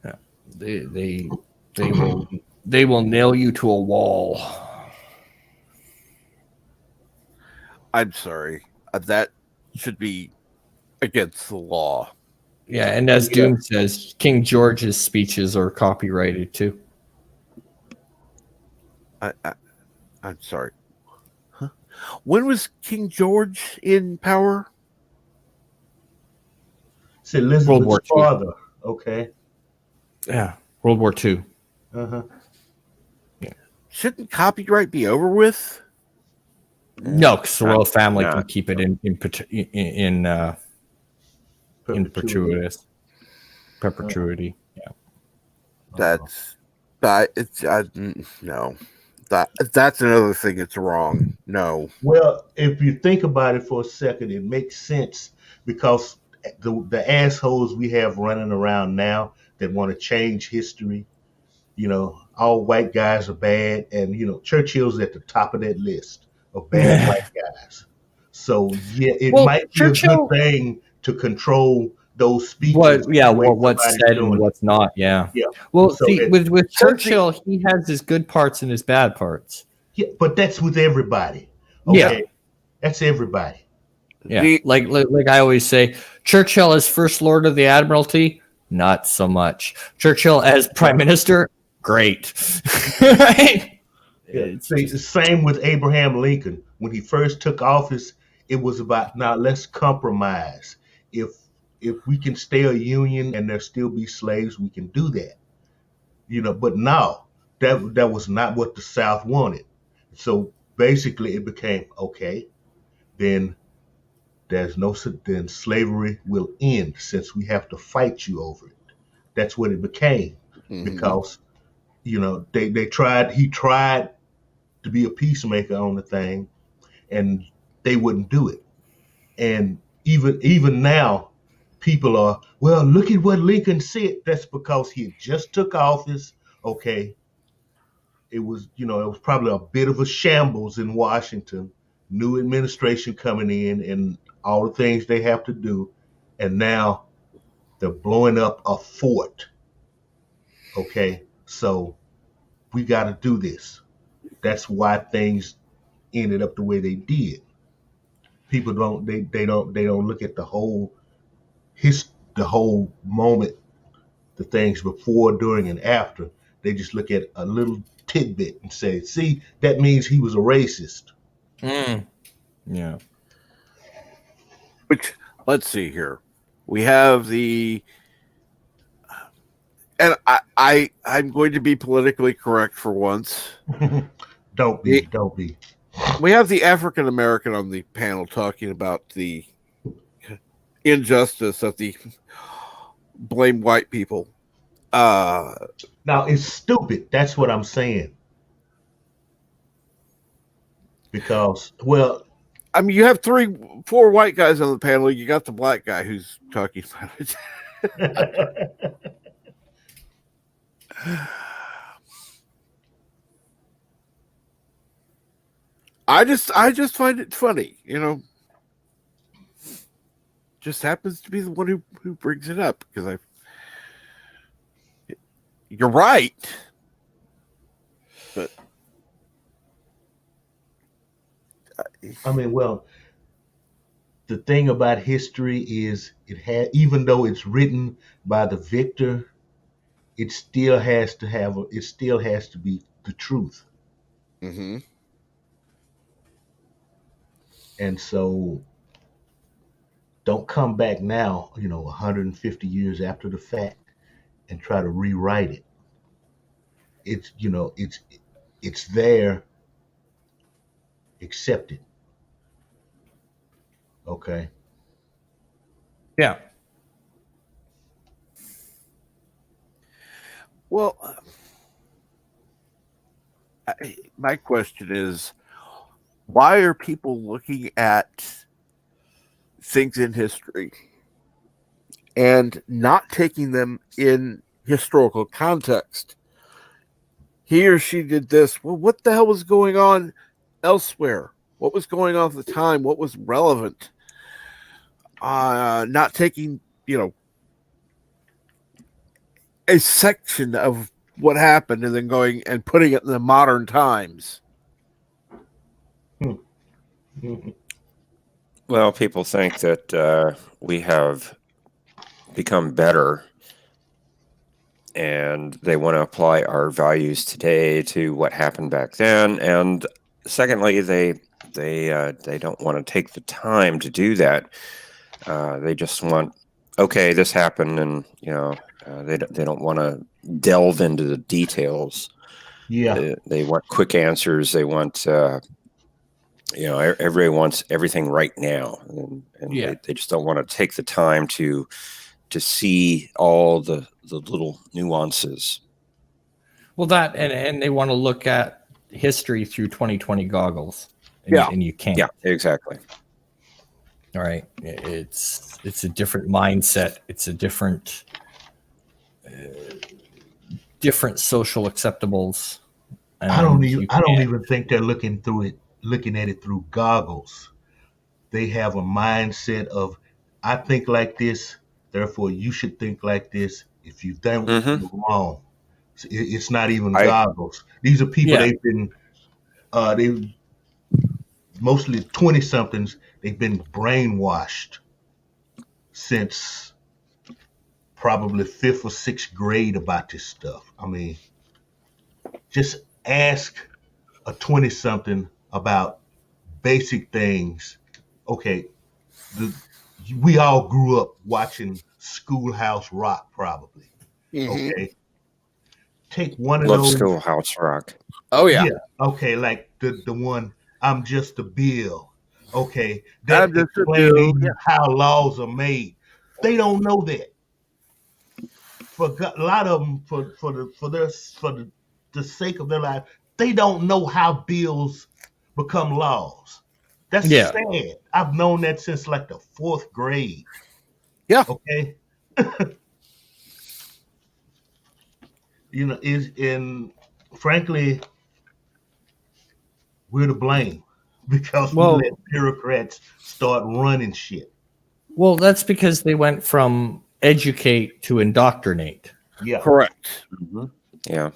Yeah, they will nail you to a wall. I'm sorry. That should be against the law. Yeah, and as Doom says, King George's speeches are copyrighted too. I'm sorry. Huh? When was King George in power? It's World War Elizabeth's II. father. Okay. Yeah, World War II. Uh-huh. Shouldn't copyright be over with? No, because the royal family No. can keep it in perpetuities. Perpetuity. Yeah. That's no. That's another thing that's wrong. No. Well, if you think about it for a second, it makes sense because the assholes we have running around now that want to change history, all white guys are bad, and Churchill's at the top of that list of bad white guys. So yeah, it might be a good thing to control those speeches. What's said and what's not. Yeah. Yeah. Well, So see, with Churchill, he has his good parts and his bad parts. Yeah, but that's with everybody. Okay? Yeah. That's everybody. Yeah. Like I always say, Churchill as First Lord of the Admiralty, not so much. Churchill as Prime Minister, great. Right? It's the same with Abraham Lincoln. When he first took office, it was about, now let's compromise. If we can stay a union and there still be slaves, we can do that. But no, that was not what the South wanted. So basically it became, okay, then then slavery will end since we have to fight you over it. That's what it became. Because, he tried to be a peacemaker on the thing, and they wouldn't do it. And even now, people are, well, look at what Lincoln said. That's because he had just took office. Okay. It was probably a bit of a shambles in Washington, new administration coming in and all the things they have to do. And now they're blowing up a fort. Okay. So we got to do this. that's why things ended up the way they did. People don't they don't look at the whole the whole moment, the things before, during, and after. They just look at a little tidbit and say, "See, that means he was a racist." Yeah. Which, let's see here. We have and I'm going to be politically correct for once. Don't be. We have the African American on the panel talking about the injustice of the blame white people. Now it's stupid. That's what I'm saying. Because, well, I mean, you have 4 white guys on the panel. You got the black guy who's talking about it. I just find it funny, Just happens to be the one who brings it up because you're right, but I mean, well, the thing about history is even though it's written by the victor, it still has to be the truth. mm-hmm. And so don't come back now, 150 years after the fact and try to rewrite it. It's there, accept it. Okay. Yeah. Well, my question is, why are people looking at things in history and not taking them in historical context? He or she did this. Well, what the hell was going on elsewhere? What was going on at the time? What was relevant? Not taking, a section of what happened and then going and putting it in the modern times. Well, people think that we have become better, and they want to apply our values today to what happened back then. And secondly, they don't want to take the time to do that. They just want, okay, this happened, and they don't want to delve into the details. Yeah. They want quick answers. They want everybody wants everything right now, and they just don't want to take the time to see all the little nuances. Well, that and they want to look at history through 2020 goggles. And you can't. Yeah, exactly. All right. It's a different mindset. It's a different social acceptables. I don't even think they're looking at it through goggles. They have a mindset of, I think like this, therefore you should think like this. If you don't, you're wrong. It's not even goggles. These are people they mostly 20-somethings. They've been brainwashed since probably 5th or 6th grade about this stuff. I mean, just ask a 20-something about basic things. Okay, we all grew up watching Schoolhouse Rock, probably. Mm-hmm. Okay, take one of Love those. Schoolhouse Rock. Oh yeah. Okay, like the one, I'm just a bill. Okay, I'm that's just a explaining bill. how laws are made. They don't know that. For a lot of them, for the sake of their life, they don't know how bills become laws. That's sad. I've known that since like the 4th grade. Yeah. Okay. Frankly, we're to blame because we let bureaucrats start running shit. Well, that's because they went from educate to indoctrinate. Yeah. Correct. Mm-hmm. Yeah.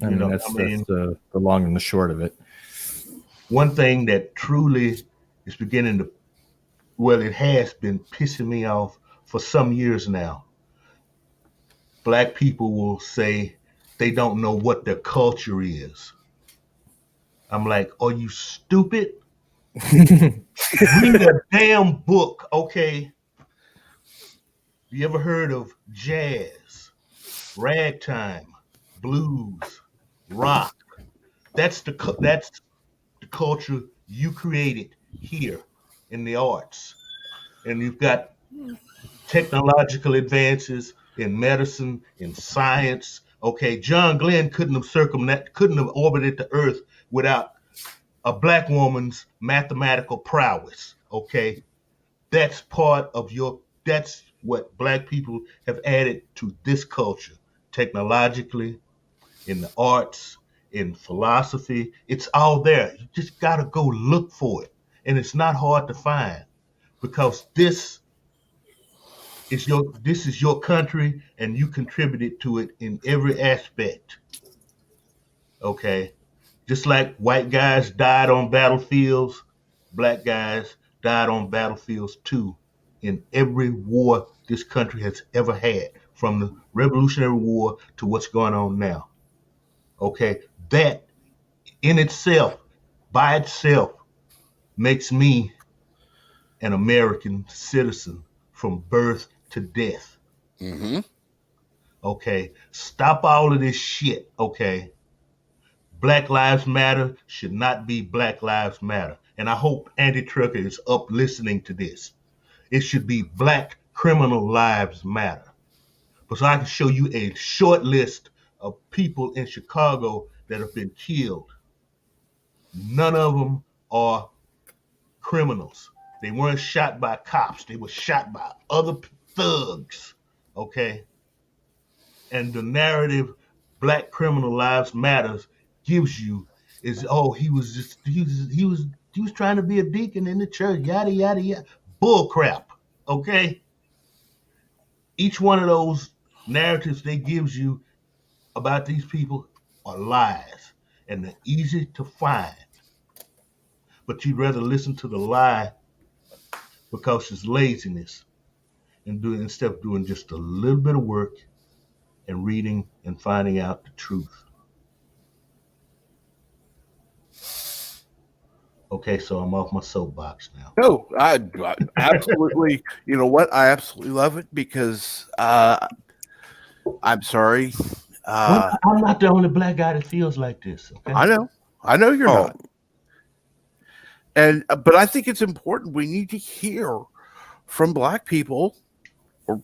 I mean, that's the long and the short of it. One thing that truly is beginning to, well, it has been pissing me off for some years now. Black people will say they don't know what their culture is. I'm like, are you stupid? Read a damn book, okay? You ever heard of jazz, ragtime, blues, rock? That's the culture you created here in the arts. And you've got technological advances in medicine, in science. Okay, John Glenn couldn't have orbited the Earth without a black woman's mathematical prowess. Okay, that's what black people have added to this culture, technologically, in the arts, in philosophy. It's all there. You just gotta go look for it, and it's not hard to find, because this is your country, and you contributed to it in every aspect. Okay, just like white guys died on battlefields, black guys died on battlefields too, in every war this country has ever had, from the Revolutionary War to what's going on now. Okay, that in itself, by itself, makes me an American citizen from birth to death. Mm-hmm. Okay, stop all of this shit. Okay, Black Lives Matter should not be Black Lives Matter. And I hope Andy Trucker is up listening to this. It should be Black Criminal Lives Matter. Because I can show you a short list of people in Chicago that have been killed. None of them are criminals. They weren't shot by cops. They were shot by other thugs. Okay? And the narrative Black Criminal Lives Matters gives you is, oh, he was trying to be a deacon in the church, yada yada yada. Bull crap. Okay? Each one of those narratives they gives you about these people are lies, and they're easy to find. But you'd rather listen to the lie because it's laziness, and instead of doing just a little bit of work and reading and finding out the truth. Okay, so I'm off my soapbox now. No, I absolutely. You know what? I absolutely love it because I'm sorry. Well, I'm not the only black guy that feels like this. Okay? I know you're not. And but I think it's important. We need to hear from black people or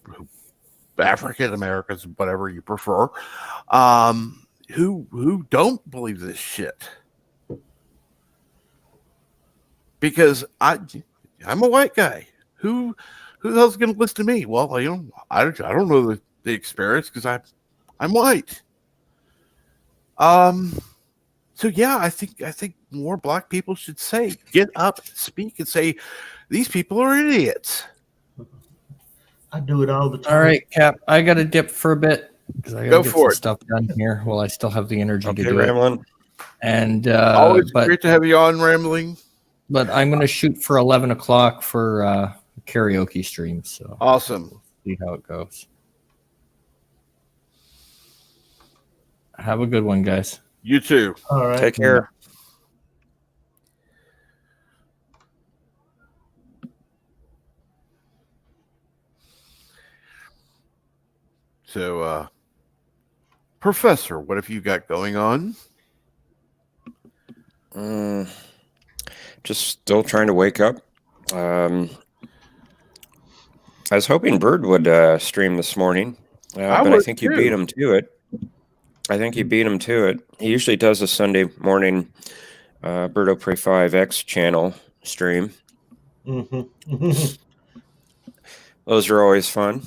African Americans, whatever you prefer, who don't believe this shit. Because I'm a white guy. Who the hell's going to listen to me? Well, I don't know the experience because I'm white. So yeah, I think more black people should get up, speak, and say these people are idiots. I do it all the time. All right, Cap. I got to dip for a bit because I got to get some for it. stuff done here while I still have the energy to do Ramblin'. it. And Always great to have you on, Rambling. But I'm going to shoot for 11 o'clock for karaoke stream. So Awesome. we'll see how it goes. Have a good one, guys. You too. All right. Take care. So, Professor, what have you got going on? Just still trying to wake up. I was hoping Bird would stream this morning, but I think you beat him to it. He usually does a Sunday morning Birdo Pray 5X channel stream. Mm-hmm. Those are always fun.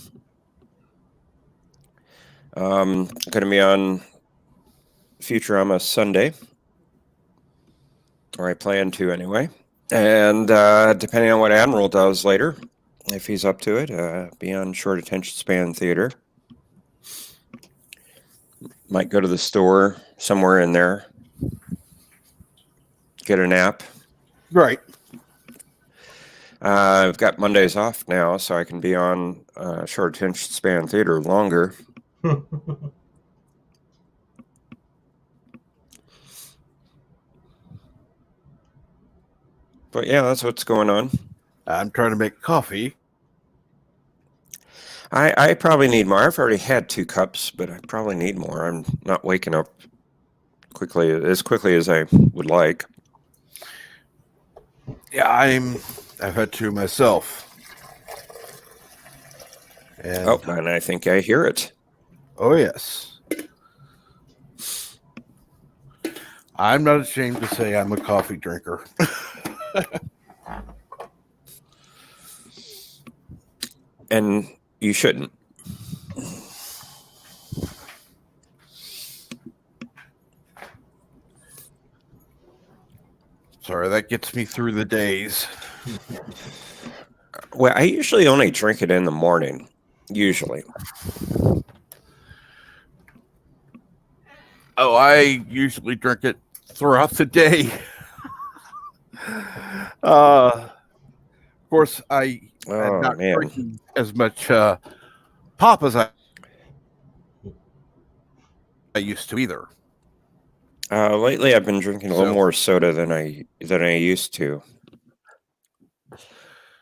Going to be on Futurama Sunday, or I plan to anyway. And depending on what Admiral does later, if he's up to it, be on Short Attention Span Theater. Might go to the store somewhere in there. Get a nap. Right. I've got Mondays off now, so I can be on short attention span theater longer. But yeah, that's what's going on. I'm trying to make coffee. I probably need more. I've already had 2 cups, but I probably need more. I'm not waking up as quickly as I would like. Yeah, I've had 2 myself. And Oh, and I think I hear it. oh yes. I'm not ashamed to say I'm a coffee drinker. And you shouldn't. Sorry, that gets me through the days. Well, I usually only drink it in the morning. Usually. Oh, I usually drink it throughout the day. Of course, I am Oh, not man. drinking as much pop as I used to either. Lately, I've been drinking a little So- more soda than I used to.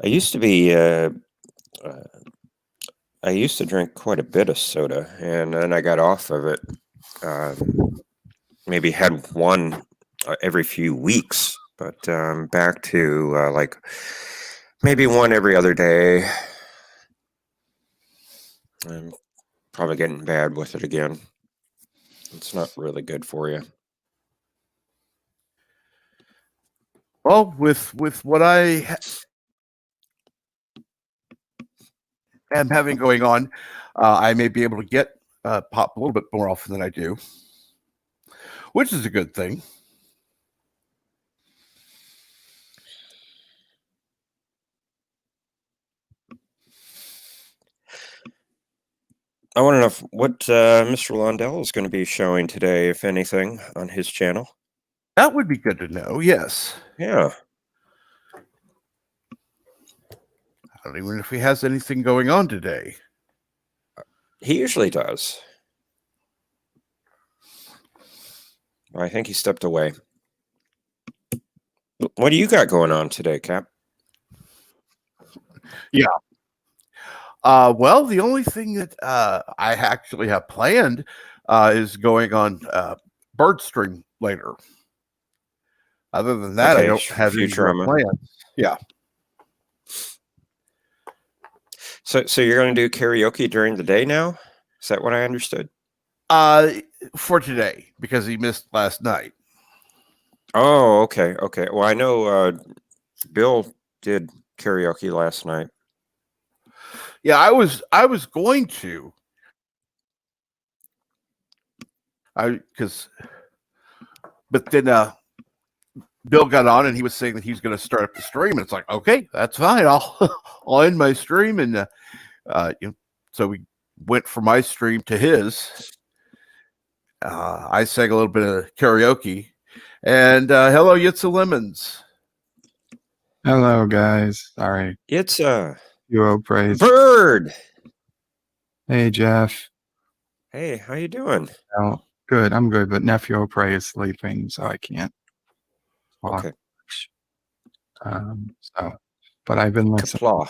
I used to be. I used to drink quite a bit of soda, and then I got off of it. Maybe had one every few weeks, but back to like maybe one every other day. I'm probably getting bad with it again. It's not really good for you. Well, with what I am having going on, I may be able to get pop a little bit more often than I do, which is a good thing. I want to know what Mr. Londell is going to be showing today, if anything, on his channel. That would be good to know. Yes. Yeah. I don't even know if he has anything going on today. He usually does. I think he stepped away. What do you got going on today, Cap? Well, the only thing that I actually have planned is going on Birdstream later. Other than that, I Okay, don't have any real Futurama. plans. Yeah. So you're going to do karaoke during the day now? Is that what I understood? For today, because he missed last night. Oh, okay, okay. Well, I know Bill did karaoke last night. Yeah, I was going to. But then Bill got on and he was saying that he's going to start up the stream, and it's like, okay, that's fine. I'll end my stream, and so we went from my stream to his. I sang a little bit of karaoke, and hello, Yitza Lemons. Hello, guys. Sorry. It's You praise. Bird. Hey, Jeff. Hey, how you doing? Oh, good. I'm good, but nephew Opray is sleeping, so I can't talk. Okay. But I've been listening. Kapla.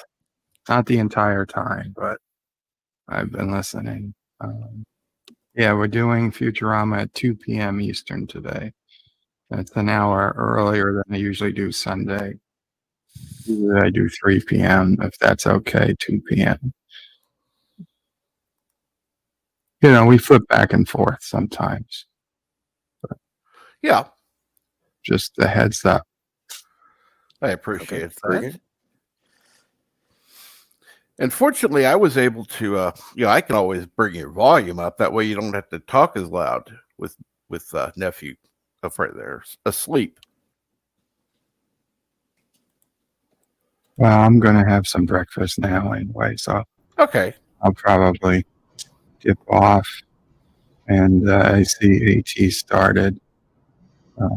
Not the entire time, but I've been listening. Yeah, we're doing Futurama at 2 p.m. Eastern today. That's an hour earlier than I usually do Sunday. Usually I do 3 p.m. if that's okay, 2 p.m. You know, we flip back and forth sometimes. Yeah, Just a heads up. I appreciate Okay. that. Very good. And fortunately, I was able to, I can always bring your volume up. That way you don't have to talk as loud with nephew up right there asleep. Well, I'm going to have some breakfast now anyway, so Okay. I'll probably dip off and I see AT started. I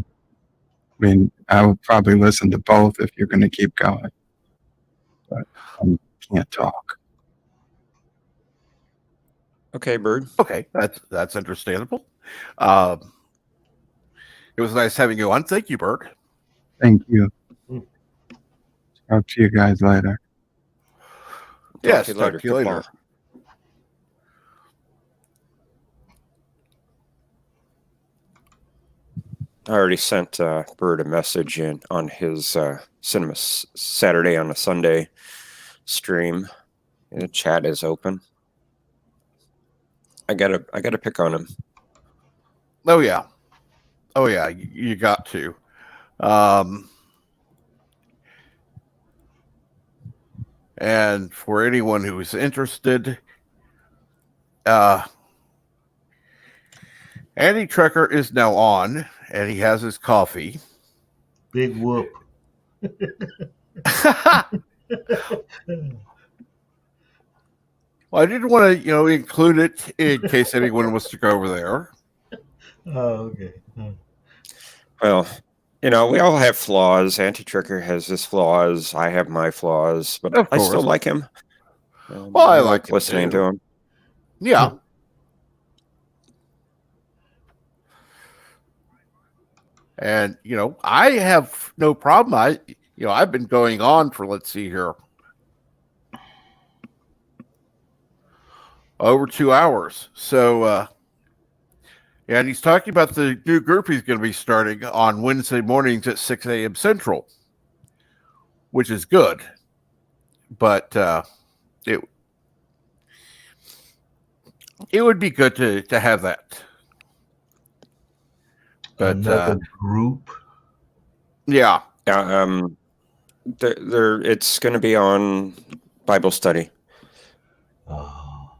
mean, I would probably listen to both if you're going to keep going, but I can't talk. Okay, Bird. Okay, that's understandable. It was nice having you on. Thank you, Bert. Thank you. Mm. Talk to you guys later. Yes, to you talk to you later. Goodbye. I already sent Bird a message in on his Cinema Saturday on a Sunday stream. The chat is open. I gotta pick on him. Oh yeah, you got to. And for anyone who is interested, Andy Trekker is now on, and he has his coffee. Big whoop. Well, I didn't want to, include it in case anyone wants to go over there. Oh, okay. Well, we all have flaws. Anti-Tricker has his flaws. I have my flaws, but Of I still course. like him. Well, I like him listening too. to him. Yeah. And, I have no problem. I've been going on for, let's see here, over 2 hours. So, and he's talking about the new group he's going to be starting on Wednesday mornings at 6 a.m. Central, which is good. But it would be good to have that. But Another group. yeah. It's going to be on Bible study. Oh.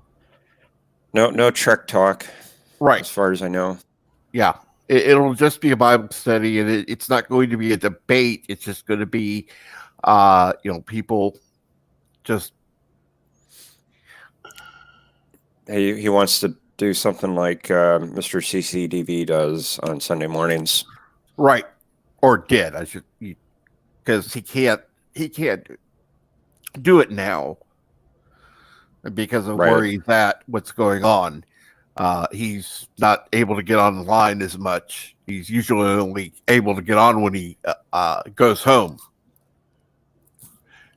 No Trek talk, Right. as far as I know. Yeah. It'll just be a Bible study, and it's not going to be a debate. It's just going to be, people just. He wants to do something like Mr. CCDV does on Sunday mornings. Right. Or did, I should, because he can't do it now because of Right. where he's at, what's going on. He's not able to get online as much. He's usually only able to get on when he goes home.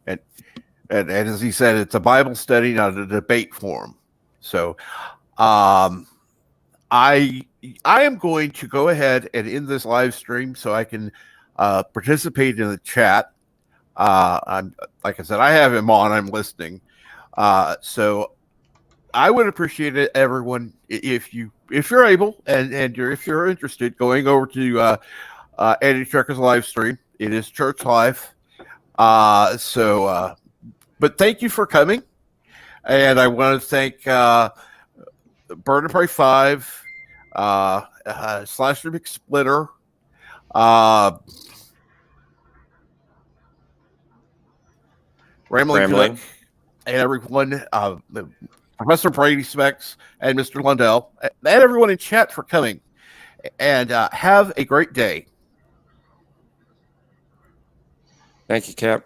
And as he said, it's a Bible study, not a debate forum. So, I am going to go ahead and end this live stream so I can participate in the chat. I'm, like I said, I have him on. I'm listening. So I would appreciate it, everyone, if you're able and if you're interested, going over to Andy Trekker's live stream. It is Church Live. But thank you for coming, and I want to thank Burn and Pray 5, Slasher McSplitter, Rambling, and everyone, Professor Brady Specs, and Mr. Lundell, and everyone in chat for coming. And have a great day. Thank you, Cap.